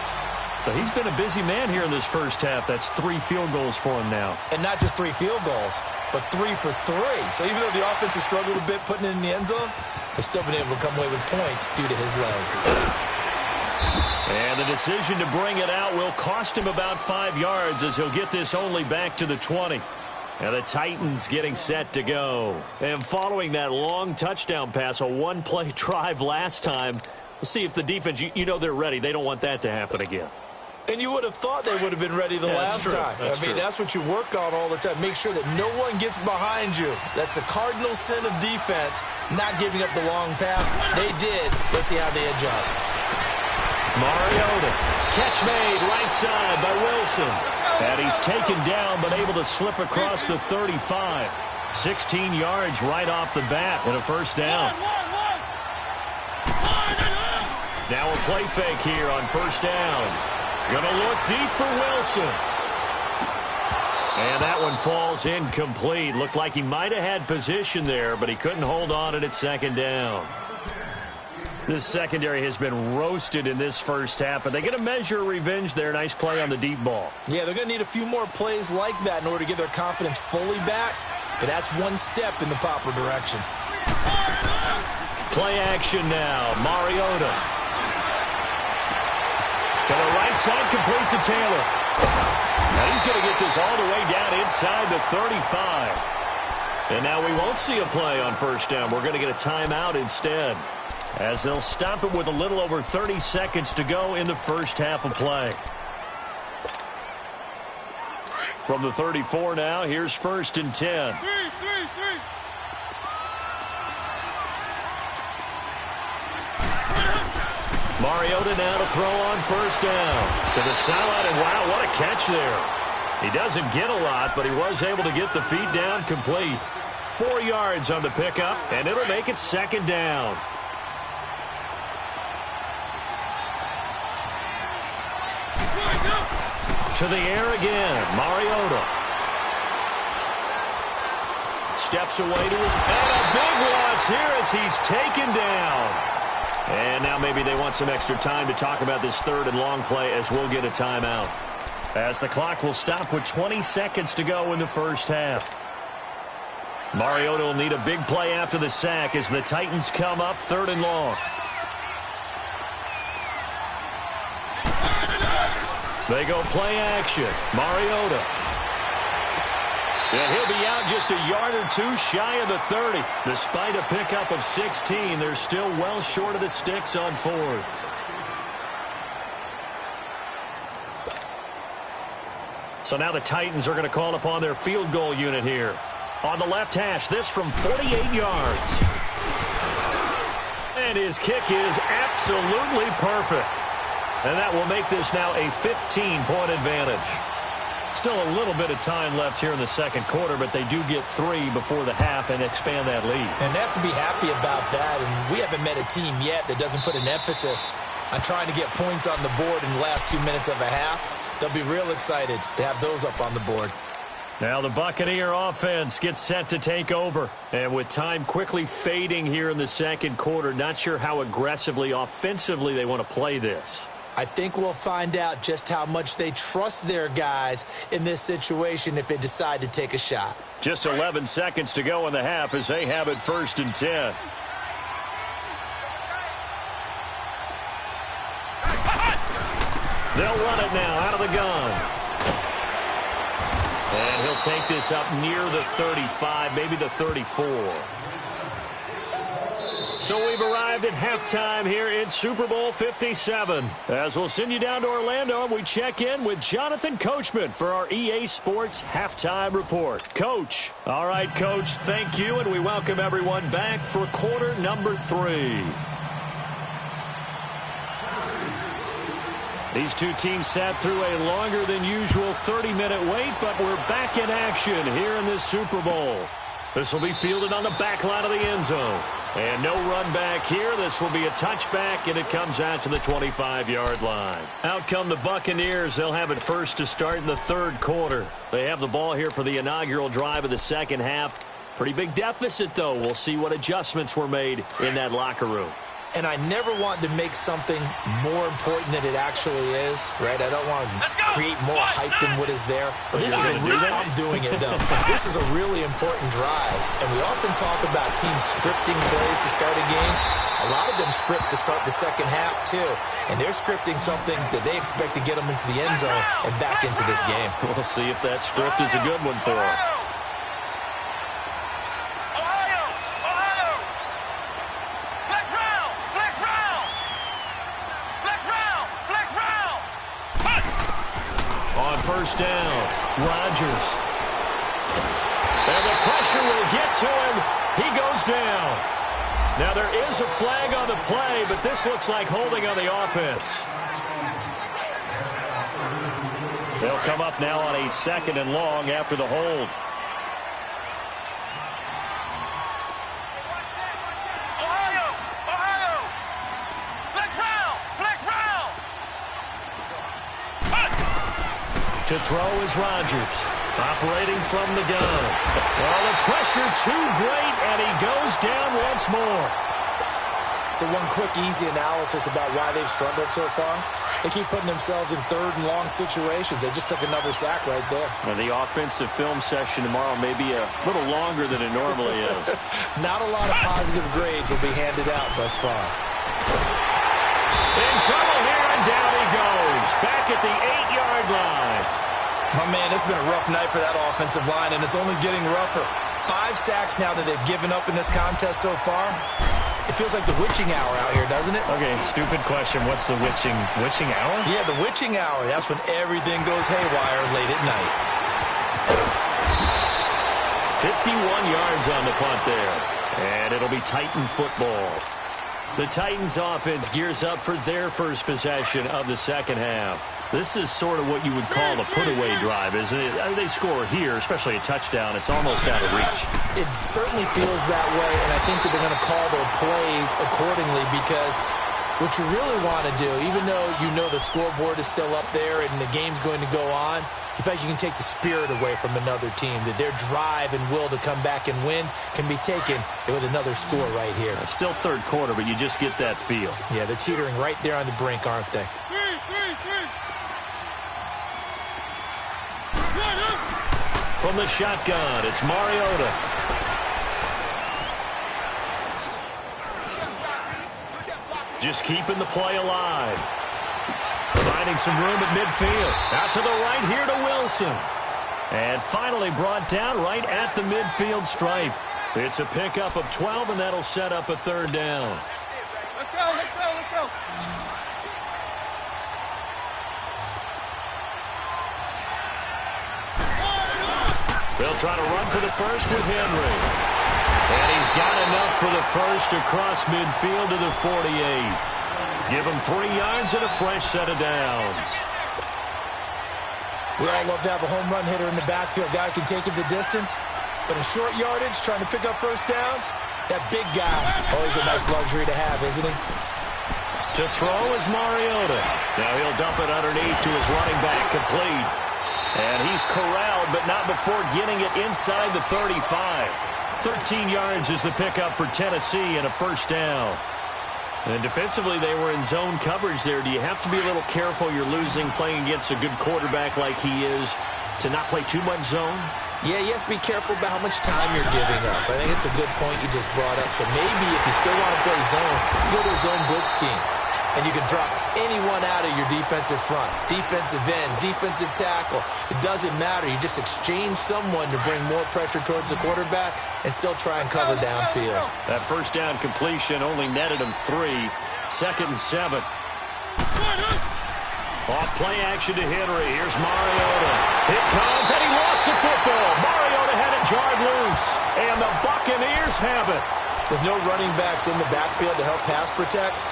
So he's been a busy man here in this first half. That's 3 field goals for him now. And not just 3 field goals, but 3 for 3. So even though the offense has struggled a bit putting it in the end zone, they've still been able to come away with points due to his leg. And the decision to bring it out will cost him about 5 yards as he'll get this only back to the 20. And the Titans getting set to go. And following that long touchdown pass, a one-play drive last time, we'll see if the defense, you know they're ready. They don't want that to happen again. And you would have thought they would have been ready the last time. That's what you work on all the time. Make sure that no one gets behind you. That's the cardinal sin of defense, not giving up the long pass. They did. Let's see how they adjust. Mariota. Catch made right side by Wilson. And he's taken down but able to slip across the 35. 16 yards right off the bat and a 1st down. Now a play fake here on 1st down. Gonna look deep for Wilson. And that one falls incomplete. Looked like he might have had position there, but he couldn't hold on at 2nd down. This secondary has been roasted in this first half, but they're going to measure revenge there. Nice play on the deep ball. Yeah, they're going to need a few more plays like that in order to get their confidence fully back, but that's one step in the proper direction. Play action now. Mariota. To the right side, complete to Taylor. Now he's going to get this all the way down inside the 35. And now we won't see a play on 1st down. We're going to get a timeout instead, as they'll stop it with a little over 30 seconds to go in the first half of play. From the 34 now, here's 1st and 10. Mariota now to throw on 1st down. To the sideline, and wow, what a catch there. He doesn't get a lot, but he was able to get the feet down complete. 4 yards on the pickup, and it'll make it 2nd down. To the air again, Mariota. Steps away to his, and a big loss here as he's taken down. And now maybe they want some extra time to talk about this 3rd and long play as we'll get a timeout. As the clock will stop with 20 seconds to go in the first half. Mariota will need a big play after the sack as the Titans come up 3rd and long. They go play action. Mariota. And he'll be out just a yard or two shy of the 30. Despite a pickup of 16, they're still well short of the sticks on 4th. So now the Titans are going to call upon their field goal unit here. On the left hash, this from 48 yards. And his kick is absolutely perfect. And that will make this now a 15-point advantage. Still a little bit of time left here in the second quarter, but they do get 3 before the half and expand that lead. And they have to be happy about that. And we haven't met a team yet that doesn't put an emphasis on trying to get points on the board in the last 2 minutes of a half. They'll be real excited to have those up on the board. Now the Buccaneer offense gets set to take over. And with time quickly fading here in the second quarter, not sure how aggressively, offensively they want to play this. I think we'll find out just how much they trust their guys in this situation if they decide to take a shot. Just 11 seconds to go in the half as they have it 1st and 10. They'll run it now out of the gun. And he'll take this up near the 35, maybe the 34. So we've arrived at halftime here in Super Bowl 57. As we'll send you down to Orlando, and we check in with Jonathan Coachman for our EA Sports Halftime Report. Coach. All right, Coach, thank you, and we welcome everyone back for quarter number 3. These two teams sat through a longer than usual 30-minute wait, but we're back in action here in this Super Bowl. This will be fielded on the back line of the end zone. And no run back here. This will be a touchback, and it comes out to the 25-yard line. Out come the Buccaneers. They'll have it first to start in the third quarter. They have the ball here for the inaugural drive of the second half. Pretty big deficit, though. We'll see what adjustments were made in that locker room. And I never want to make something more important than it actually is, right? I don't want to create more hype than what is there. But this is I'm doing it, though. This is a really important drive. And we often talk about teams scripting plays to start a game. A lot of them script to start the second half, too. And they're scripting something that they expect to get them into the end zone and back into this game. We'll see if that script is a good one for them. First down, Rodgers. And the pressure will get to him. He goes down. Now there is a flag on the play, but this looks like holding on the offense. They'll come up now on a 2nd and long after the hold. To throw is Rodgers, operating from the gun. Well, the pressure too great, and he goes down once more. So one quick, easy analysis about why they've struggled so far. They keep putting themselves in 3rd and long situations. They just took another sack right there. Well, the offensive film session tomorrow may be a little longer than it normally is. Not a lot of positive grades will be handed out thus far. In trouble here, and down he goes. Back at the 8-yard line. My man, it's been a rough night for that offensive line, and it's only getting rougher. 5 sacks now that they've given up in this contest so far. It feels like the witching hour out here, doesn't it? Okay, stupid question. What's the witching hour? Yeah, the witching hour. That's when everything goes haywire late at night. 51 yards on the punt there. And it'll be Titan football. The Titans offense gears up for their first possession of the second half. This is sort of what you would call a put-away drive, isn't it? They score here, especially a touchdown. It's almost out of reach. It certainly feels that way, and I think that they're going to call their plays accordingly because what you really want to do, even though you know the scoreboard is still up there and the game's going to go on, in fact, you can take the spirit away from another team, that their drive and will to come back and win can be taken with another score right here. Still third quarter, but you just get that feel. Yeah, they're teetering right there on the brink, aren't they? From the shotgun, it's Mariota. Just keeping the play alive. Finding some room at midfield. Out to the right here to Wilson. And finally brought down right at the midfield stripe. It's a pickup of 12, and that'll set up a third down. Let's go, let's go, let's go. They'll try to run for the first with Henry. And he's got enough for the first across midfield to the 48. Give him 3 yards and a fresh set of downs. We all love to have a home run hitter in the backfield. Guy can take it the distance. But in short yardage, trying to pick up first downs, that big guy, always a nice luxury to have, isn't he? To throw is Mariota. Now he'll dump it underneath to his running back, complete. And he's corralled, but not before getting it inside the 35. 13 yards is the pickup for Tennessee and a first down. And defensively, they were in zone coverage there. Do you have to be a little careful you're losing playing against a good quarterback like he is to not play too much zone? Yeah, you have to be careful about how much time you're giving up. I think it's a good point you just brought up. So maybe if you still want to play zone, you go to a zone blitz scheme. And you can drop anyone out of your defensive front. Defensive end, defensive tackle. It doesn't matter. You just exchange someone to bring more pressure towards the quarterback and still try and cover downfield. That first down completion only netted him 3. 2nd and 7. Off play action to Henry. Here's Mariota. It comes, and he lost the football. Mariota had it jarred loose, and the Buccaneers have it. With no running backs in the backfield to help pass protect,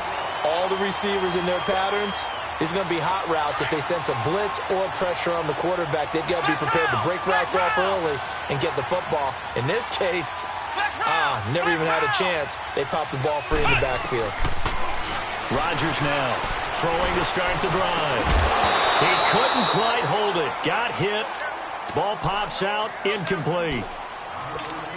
all the receivers in their patterns, is going to be hot routes. If they sense a blitz or pressure on the quarterback, they've got to be prepared to break routes off early and get the football. In this case, never even had a chance. They popped the ball free in the backfield. Rodgers now throwing to start the drive. He couldn't quite hold it. Got hit. Ball pops out. Incomplete.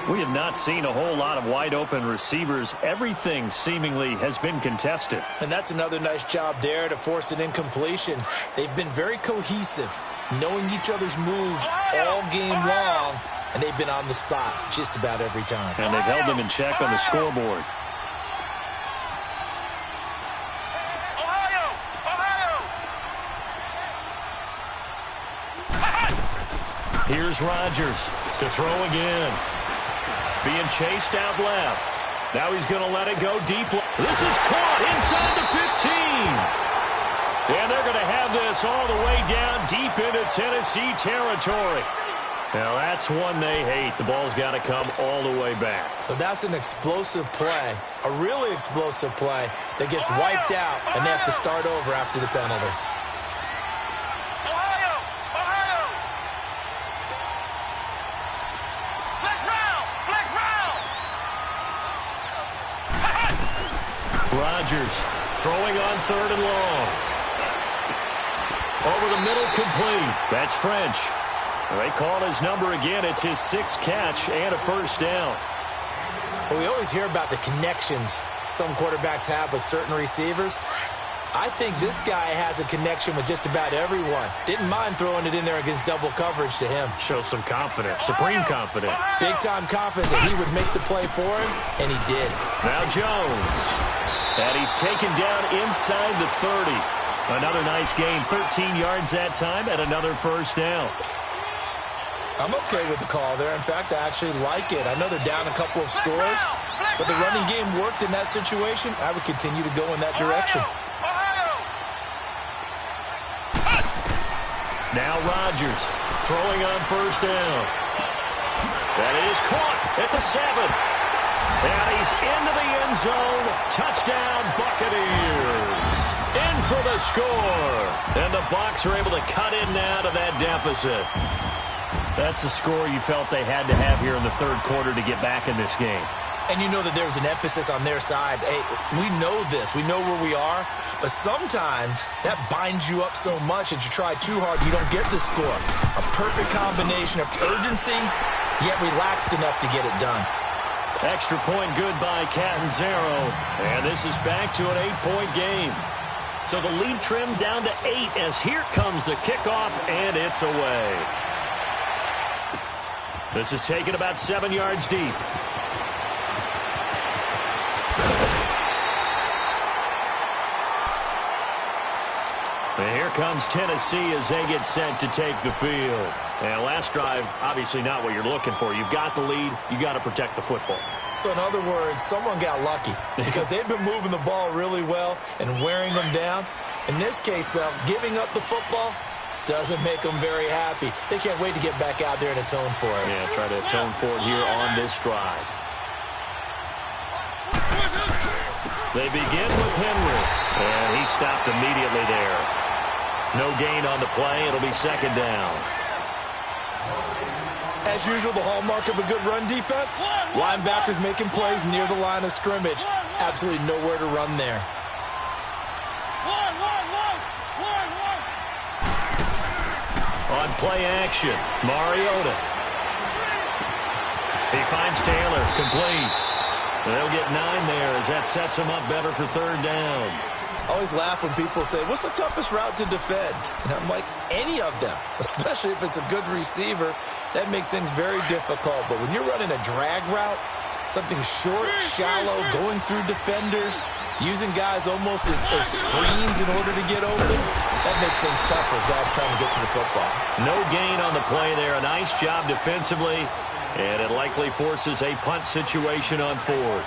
We have not seen a whole lot of wide-open receivers. Everything seemingly has been contested. And that's another nice job there to force an incompletion. They've been very cohesive, knowing each other's moves all game long, and they've been on the spot just about every time. And they've held them in check on the scoreboard. Here's Rodgers to throw again. Being chased out left. Now he's going to let it go deep. This is caught inside the 15. And they're going to have this all the way down deep into Tennessee territory. Now that's one they hate. The ball's got to come all the way back. So that's an explosive play, a really explosive play that gets wiped out, and they have to start over after the penalty. Rodgers throwing on 3rd and long. Over the middle, complete. That's French. They call his number again. It's his 6th catch and a first down. Well, we always hear about the connections some quarterbacks have with certain receivers. I think this guy has a connection with just about everyone. Didn't mind throwing it in there against double coverage to him. Shows some confidence, supreme confidence. Big-time confidence that he would make the play for him, and he did. Now Jones. And he's taken down inside the 30. Another nice gain, 13 yards that time, and another first down. I'm okay with the call there. In fact, I actually like it. I know they're down a couple of scores, but the running game worked in that situation. I would continue to go in that direction. Now Rodgers throwing on first down. That is caught at the 7. And he's into the end zone. Touchdown, Buccaneers. In for the score. And the Bucs are able to cut in now to that deficit. That's a score you felt they had to have here in the 3rd quarter to get back in this game. And you know that there's an emphasis on their side. Hey, we know this. We know where we are. But sometimes that binds you up so much that you try too hard, you don't get the score. A perfect combination of urgency, yet relaxed enough to get it done. Extra point good by Catanzaro. And this is back to an 8-point game. So the lead trimmed down to 8 as here comes the kickoff, and it's away. This is taken about 7 yards deep. And here comes Tennessee as they get set to take the field. And last drive, obviously not what you're looking for. You've got the lead. You got to protect the football. So in other words, someone got lucky because they've been moving the ball really well and wearing them down. In this case, though, giving up the football doesn't make them very happy. They can't wait to get back out there and atone for it. Yeah, try to atone for it here on this drive. They begin with Henry, and he stopped immediately there. No gain on the play. It'll be second down. As usual, the hallmark of a good run defense, linebackers making plays near the line of scrimmage. Absolutely nowhere to run there. On play action, Mariota. He finds Taylor, complete. They'll get 9 there as that sets him up better for third down. I always laugh when people say, what's the toughest route to defend? And I'm like, any of them, especially if it's a good receiver. That makes things very difficult. But when you're running a drag route, something short, shallow, going through defenders, using guys almost as screens in order to get open, that makes things tough for guys trying to get to the football. No gain on the play there. A nice job defensively, and it likely forces a punt situation on fourth.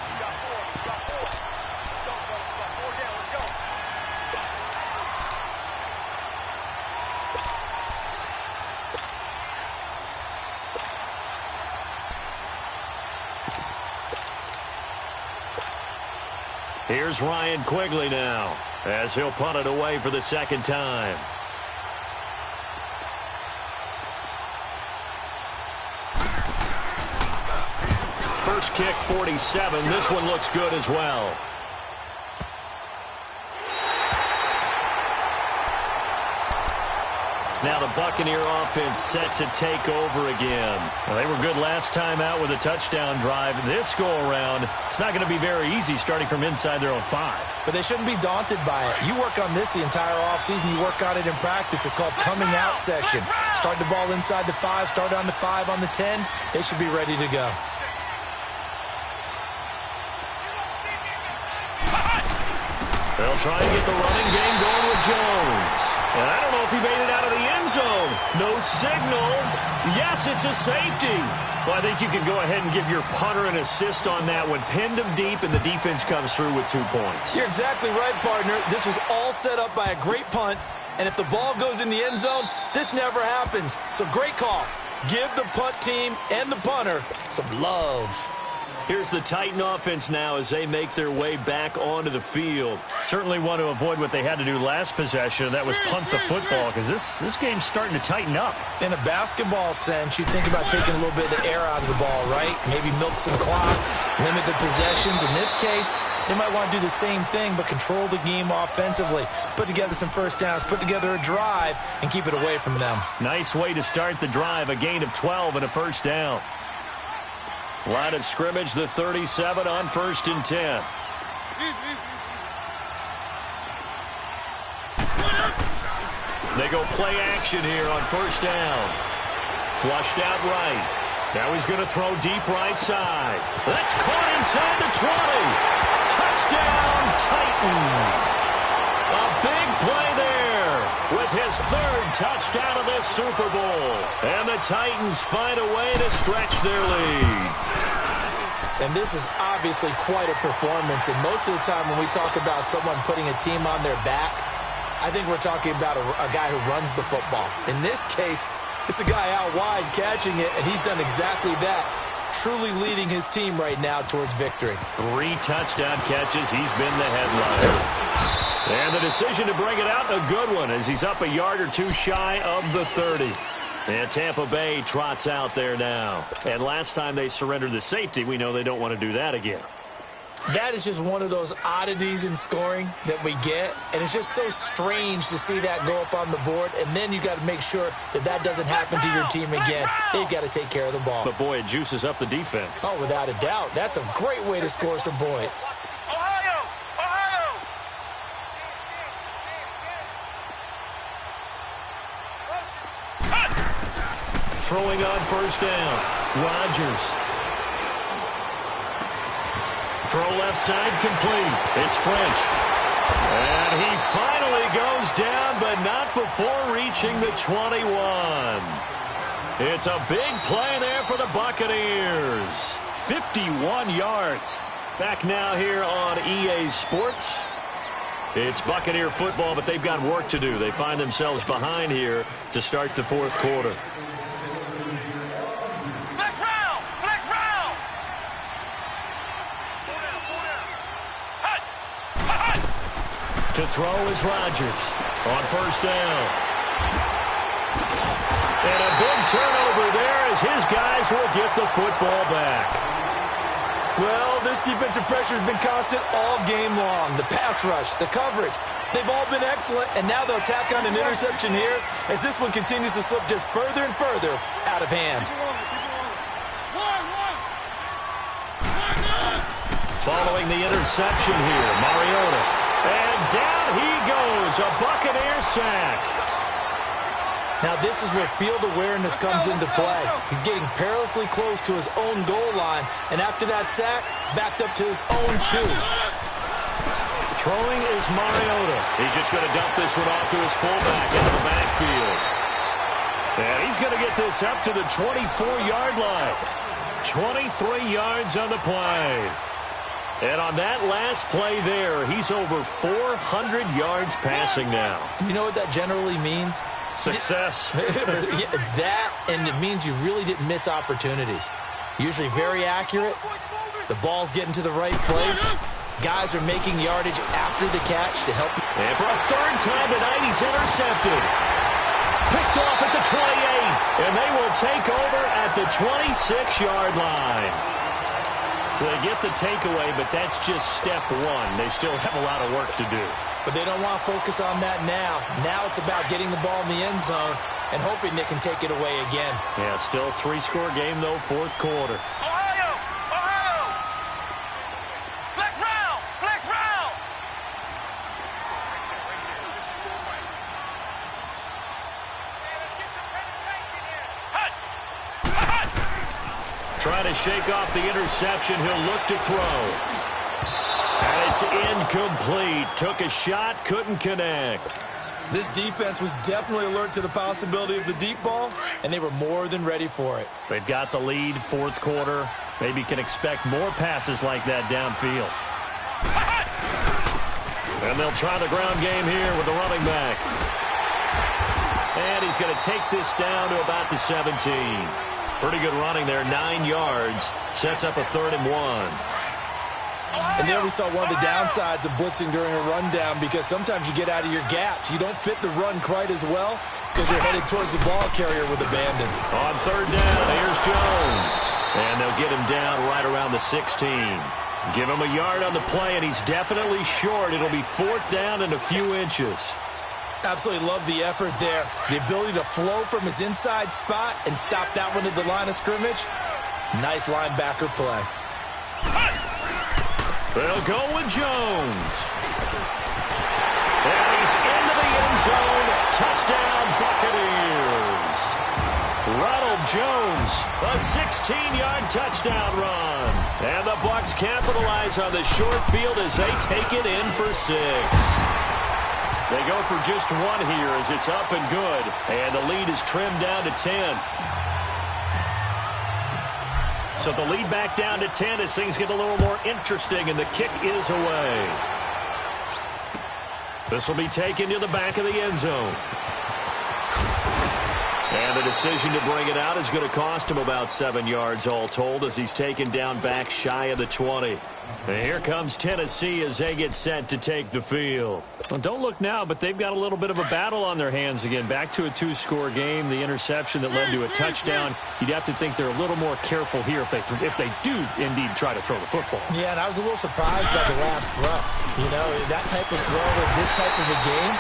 Here's Ryan Quigley now, as he'll punt it away for the second time. First kick, 47. This one looks good as well. Now the Buccaneer offense set to take over again. Well, they were good last time out with a touchdown drive. This go-around, it's not going to be very easy starting from inside their own 5. But they shouldn't be daunted by it. You work on this the entire offseason. You work on it in practice. It's called coming out session. Start the ball inside the 5, start on the 5, on the 10. They should be ready to go. They'll try and get the running game going with Jones. And I don't know if he made it out of the end zone. No signal. Yes, it's a safety. Well, I think you can go ahead and give your punter an assist on that one. Pinned him deep, and the defense comes through with 2 points. You're exactly right, partner. This was all set up by a great punt. And if the ball goes in the end zone, this never happens. So great call. Give the punt team and the punter some love. Here's the Titan offense now as they make their way back onto the field. Certainly want to avoid what they had to do last possession, and that was punt the football, because this game's starting to tighten up. In a basketball sense, you think about taking a little bit of the air out of the ball, right? Maybe milk some clock, limit the possessions. In this case, they might want to do the same thing, but control the game offensively. Put together some first downs, put together a drive, and keep it away from them. Nice way to start the drive, a gain of 12 and a first down. Line of scrimmage, the 37 on 1st and 10. They go play action here on 1st down. Flushed out right. Now he's going to throw deep right side. That's caught inside the 20. Touchdown, Titans. A big play there with his 3rd touchdown of this Super Bowl. And the Titans find a way to stretch their lead. And this is obviously quite a performance. And most of the time when we talk about someone putting a team on their back, I think we're talking about a guy who runs the football. In this case, it's a guy out wide catching it, and he's done exactly that, truly leading his team right now towards victory. 3 touchdown catches. He's been the headliner. And the decision to bring it out, a good one, as he's up a yard or 2 shy of the 30. And Tampa Bay trots out there now. And last time they surrendered the safety, we know they don't want to do that again. That is just one of those oddities in scoring that we get. And it's just so strange to see that go up on the board. And then you got to make sure that that doesn't happen to your team again. They've got to take care of the ball. But, boy, it juices up the defense. Oh, without a doubt. That's a great way to score some points. Throwing on 1st down. Rodgers. Throw left side complete. It's French. And he finally goes down, but before reaching the 21. It's a big play there for the Buccaneers. 51 yards. Back now here on EA Sports. It's Buccaneer football, but they've got work to do. They find themselves behind here to start the fourth quarter. Flex round! Flex round! To throw is Rodgers on first down. And a big turnover there as his guys will get the football back. Well, this defensive pressure has been constant all game long. The pass rush, the coverage, they've all been excellent, and now they'll tack on an interception here as this one continues to slip just further and further out of hand. Following the interception here, Mariota. And down he goes, a Buccaneer sack. Now this is where field awareness comes into play. He's getting perilously close to his own goal line, and after that sack, backed up to his own 2. Throwing is Mariota. He's just going to dump this one off to his fullback into the backfield. And he's going to get this up to the 24-yard line. 23 yards on the play. And on that last play there, he's over 400 yards passing now. You know what that generally means? Success. That, and it means you really didn't miss opportunities. Usually very accurate. The ball's getting to the right place. Guys are making yardage after the catch to help you. And for a third time tonight, he's intercepted. Picked off at the 28. And they will take over at the 26-yard line. So they get the takeaway, but that's just step one. They still have a lot of work to do. But they don't want to focus on that now. Now it's about getting the ball in the end zone and hoping they can take it away again. Yeah, still a 3-score game, though, fourth quarter. Ohio! Ohio! Flex round! Flex round! Trying to shake off the interception. He'll look to throw. And it's incomplete. Took a shot, couldn't connect. This defense was definitely alert to the possibility of the deep ball, and they were more than ready for it. They've got the lead, fourth quarter. Maybe can expect more passes like that downfield. And they'll try the ground game here with the running back. And he's going to take this down to about the 17. Pretty good running there, 9 yards. Sets up a 3rd and 1. And there we saw one of the downsides of blitzing during a rundown, because sometimes you get out of your gaps. You don't fit the run quite as well because you're headed towards the ball carrier with abandon. On 3rd down, here's Jones. And they'll get him down right around the 16. Give him a yard on the play, and he's definitely short. It'll be 4th down and a few inches. Absolutely love the effort there. The ability to flow from his inside spot and stop that one at the line of scrimmage. Nice linebacker play. They'll go with Jones. And he's into the end zone. Touchdown, Buccaneers. Ronald Jones, a 16-yard touchdown run. And the Bucs capitalize on the short field as they take it in for 6. They go for just 1 here as it's up and good. And the lead is trimmed down to 10. So the lead back down to 10 as things get a little more interesting, and the kick is away. This will be taken to the back of the end zone. And the decision to bring it out is going to cost him about 7 yards all told as he's taken down back shy of the 20. And here comes Tennessee as they get set to take the field. Well, don't look now, but they've got a little bit of a battle on their hands again. Back to a 2-score game. The interception that led to a touchdown. You'd have to think they're a little more careful here if they do indeed try to throw the football. Yeah, and I was a little surprised by the last throw. You know, that type of throw in this type of a game,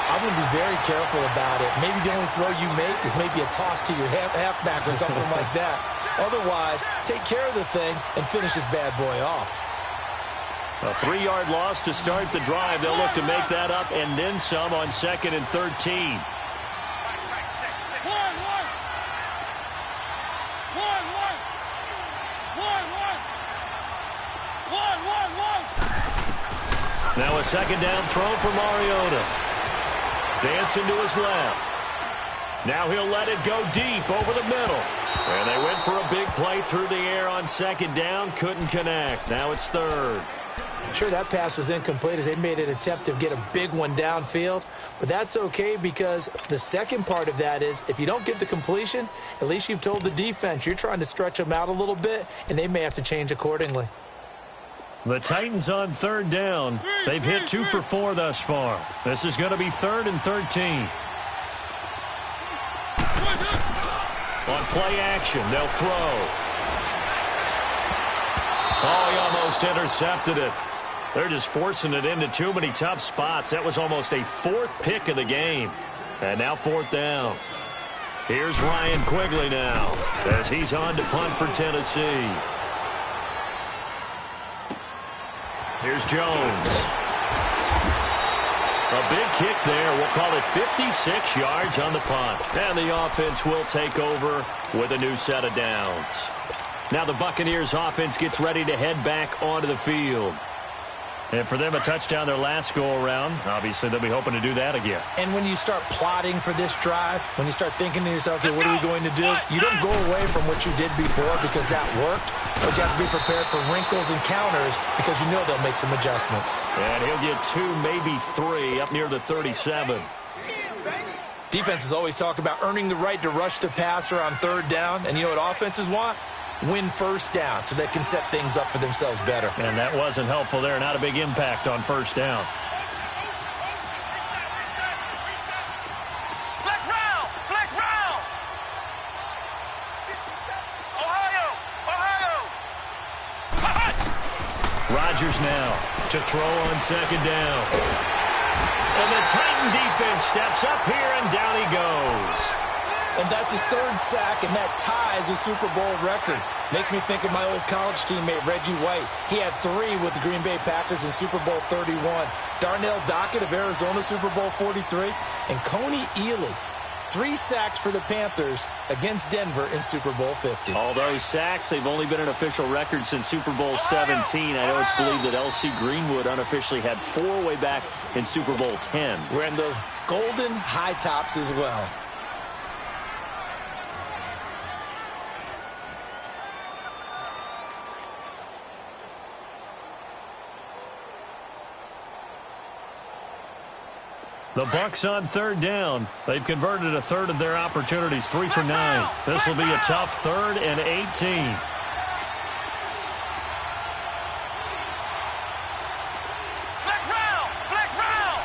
I'm going to be very careful about it. Maybe the only throw you make is maybe a toss to your halfback or something like that. Otherwise, take care of the thing and finish this bad boy off. A 3-yard loss to start the drive. They'll look to make that up and then some on 2nd and 13. Now a 2nd down throw for Mariota. Dancing to his left. Now he'll let it go deep over the middle. And they went for a big play through the air on second down. Couldn't connect. Now it's third. Sure, that pass was incomplete as they made an attempt to get a big one downfield. But that's okay because the second part of that is if you don't get the completion, at least you've told the defense you're trying to stretch them out a little bit, and they may have to change accordingly. The Titans on third down. They've hit 2 for 4 thus far. This is going to be 3rd and 13. On play action, they'll throw. Oh, he almost intercepted it. They're just forcing it into too many tough spots. That was almost a 4th pick of the game. And now 4th down. Here's Ryan Quigley now as he's on to punt for Tennessee. Here's Jones. A big kick there. We'll call it 56 yards on the punt. And the offense will take over with a new set of downs. Now the Buccaneers offense gets ready to head back onto the field. And for them, a touchdown their last go-around. Obviously, they'll be hoping to do that again. And when you start plotting for this drive, when you start thinking to yourself, okay, what are we going to do? You don't go away from what you did before because that worked, but you have to be prepared for wrinkles and counters because you know they'll make some adjustments. And he'll get 2, maybe 3 up near the 37. Defenses always talk about earning the right to rush the passer on third down, and you know what offenses want? Win first down so they can set things up for themselves better. And that wasn't helpful there. Not a big impact on first down. Flex round! Flex round! Ohio! Rodgers now to throw on second down. And the Titan defense steps up here, and down he goes. And that's his 3rd sack, and that ties a Super Bowl record. Makes me think of my old college teammate, Reggie White. He had 3 with the Green Bay Packers in Super Bowl 31. Darnell Dockett of Arizona, Super Bowl 43. And Coney Ealy, 3 sacks for the Panthers against Denver in Super Bowl 50. All those sacks, they've only been an official record since Super Bowl 17. I know it's believed that L.C. Greenwood unofficially had 4 way back in Super Bowl 10. Wearing those golden high tops as well. The Bucs on third down. They've converted a third of their opportunities, 3 for 9. This will be a tough 3rd and 18. Flex round! Flex round!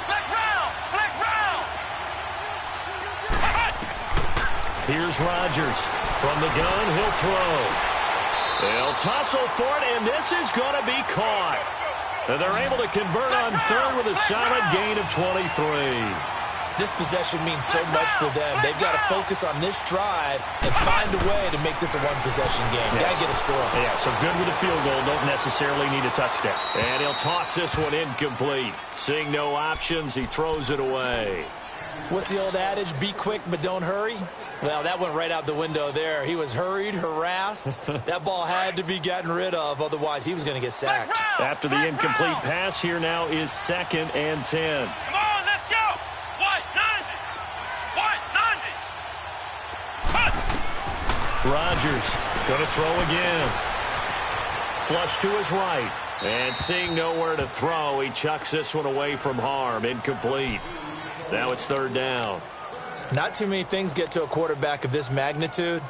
Flex round! Flex round! Here's Rodgers. From the gun, he'll throw. They'll tussle for it, and this is going to be caught. And they're able to convert on third with a solid gain of 23. This possession means so much for them. They've got to focus on this drive and find a way to make this a one-possession game. Yes. Got to get a score. Yeah, so good with a field goal. Don't necessarily need a touchdown. And he'll toss this one incomplete. Seeing no options, he throws it away. What's the old adage? Be quick, but don't hurry. Well, that went right out the window there. He was hurried, harassed. That ball had to be gotten rid of. Otherwise, he was going to get sacked. After the incomplete pass, here now is 2nd and 10. Come on, let's go! White 90! White 90! Rodgers going to throw again. Flush to his right. And seeing nowhere to throw, he chucks this one away from harm. Incomplete. Now it's 3rd down. Not too many things get to a quarterback of this magnitude,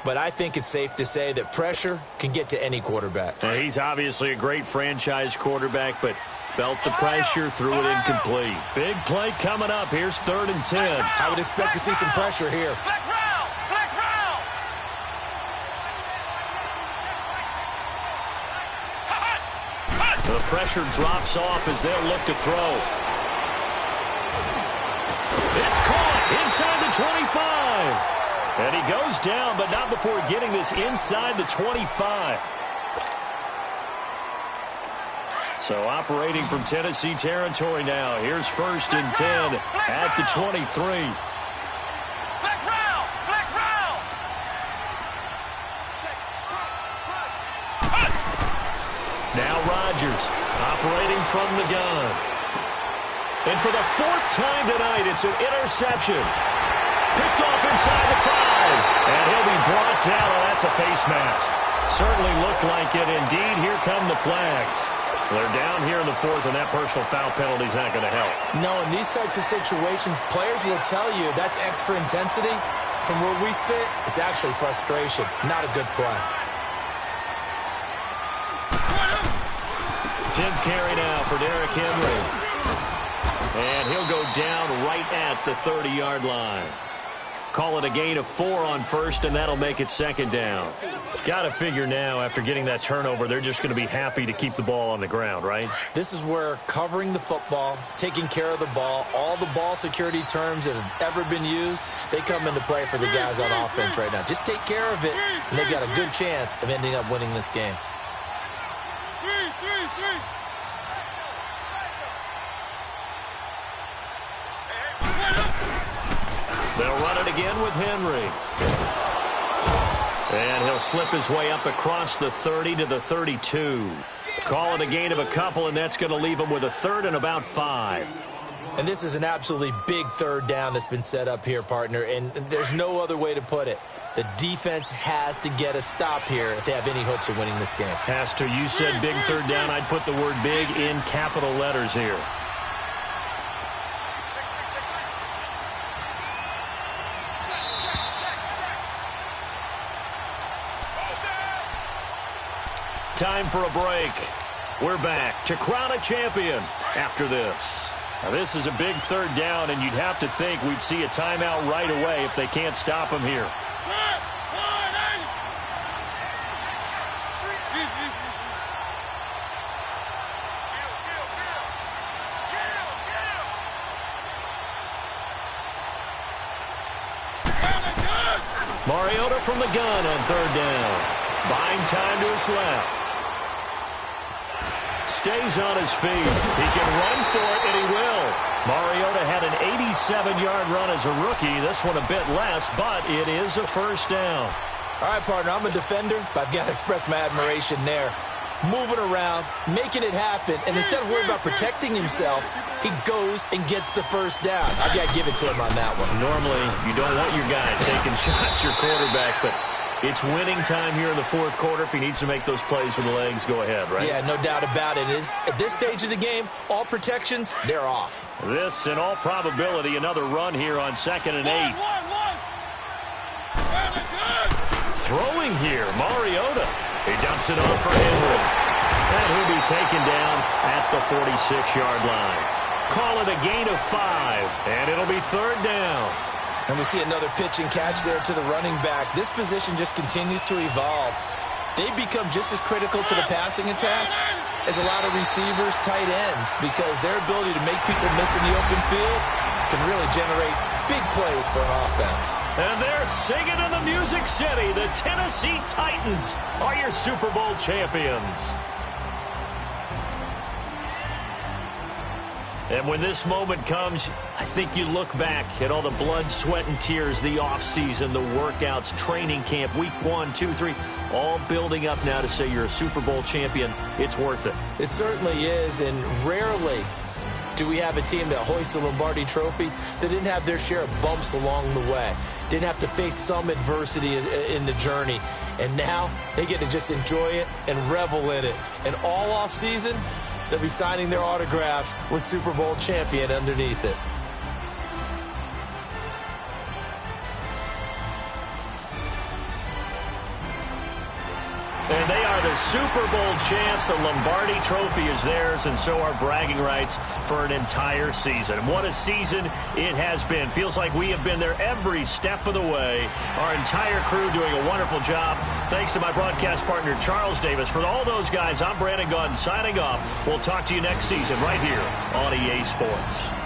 but I think it's safe to say that pressure can get to any quarterback. Now, he's obviously a great franchise quarterback, but felt the pressure, threw it incomplete. Big play coming up. Here's 3rd and 10. I would expect to see some pressure here. Flex round! Flex round! The pressure drops off as they'll look to throw. It's caught inside the 25. And he goes down, but not before getting this inside the 25. So operating from Tennessee territory now. Here's 1st and 10 at the 23. Flex round! Flex round! Now Rodgers operating from the gun. And for the fourth time tonight, it's an interception. Picked off inside the 5. And he'll be brought down. Oh, that's a face mask. Certainly looked like it. Indeed, here come the flags. They're down here in the 4th, and that personal foul penalty is not going to help. No, in these types of situations, players will tell you that's extra intensity. From where we sit, it's actually frustration. Not a good play. 10th carry now for Derrick Henry. And he'll go down right at the 30-yard line. Call it a gain of 4 on first, and that'll make it second down. Got to figure now, after getting that turnover, they're just going to be happy to keep the ball on the ground, right? This is where covering the football, taking care of the ball, all the ball security terms that have ever been used, they come into play for the guys on offense right now. Just take care of it, and they've got a good chance of ending up winning this game. They'll run it again with Henry. And he'll slip his way up across the 30 to the 32. Call it a gain of a couple, and that's going to leave him with a 3rd and about 5. And this is an absolutely big 3rd down that's been set up here, partner, and there's no other way to put it. The defense has to get a stop here if they have any hopes of winning this game. Has to. You said big 3rd down. I'd put the word big in capital letters here. Time for a break. We're back to crown a champion after this. Now, this is a big 3rd down, and you'd have to think we'd see a timeout right away if they can't stop him here. Mariota from the gun on 3rd down. Buying time to his left. Stays on his feet. He can run for it, and he will. Mariota had an 87-yard run as a rookie. This one a bit less, but it is a 1st down. All right, partner, I'm a defender, but I've got to express my admiration there. Moving around, making it happen, and instead of worrying about protecting himself, he goes and gets the 1st down. I've got to give it to him on that one. Normally, you don't want your guy taking shots, your quarterback, but it's winning time here in the 4th quarter. If he needs to make those plays with the legs, go ahead, right? Yeah, no doubt about it. At this stage of the game, all protections, they're off. This, in all probability, another run here on 2nd and 8. Throwing here, Mariota. He dumps it off for Henry. And he'll be taken down at the 46-yard line. Call it a gain of 5, and it'll be 3rd down. And we see another pitch and catch there to the running back. This position just continues to evolve. They become just as critical to the passing attack as a lot of receivers, tight ends, because their ability to make people miss in the open field can really generate big plays for an offense. And they're singing in the Music City. The Tennessee Titans are your Super Bowl champions. And when this moment comes, I think you look back at all the blood, sweat, and tears, the offseason, the workouts, training camp, week 1, 2, 3, all building up now to say you're a Super Bowl champion. It's worth it. It certainly is, and rarely do we have a team that hoists the Lombardi Trophy that didn't have their share of bumps along the way, didn't have to face some adversity in the journey, and now they get to just enjoy it and revel in it. And all offseason, they'll be signing their autographs with Super Bowl champion underneath it. And they are the Super Bowl champs. The Lombardi Trophy is theirs, and so are bragging rights for an entire season. What a season it has been. Feels like we have been there every step of the way. Our entire crew doing a wonderful job. Thanks to my broadcast partner, Charles Davis. For all those guys, I'm Brandon Gunn signing off. We'll talk to you next season right here on EA Sports.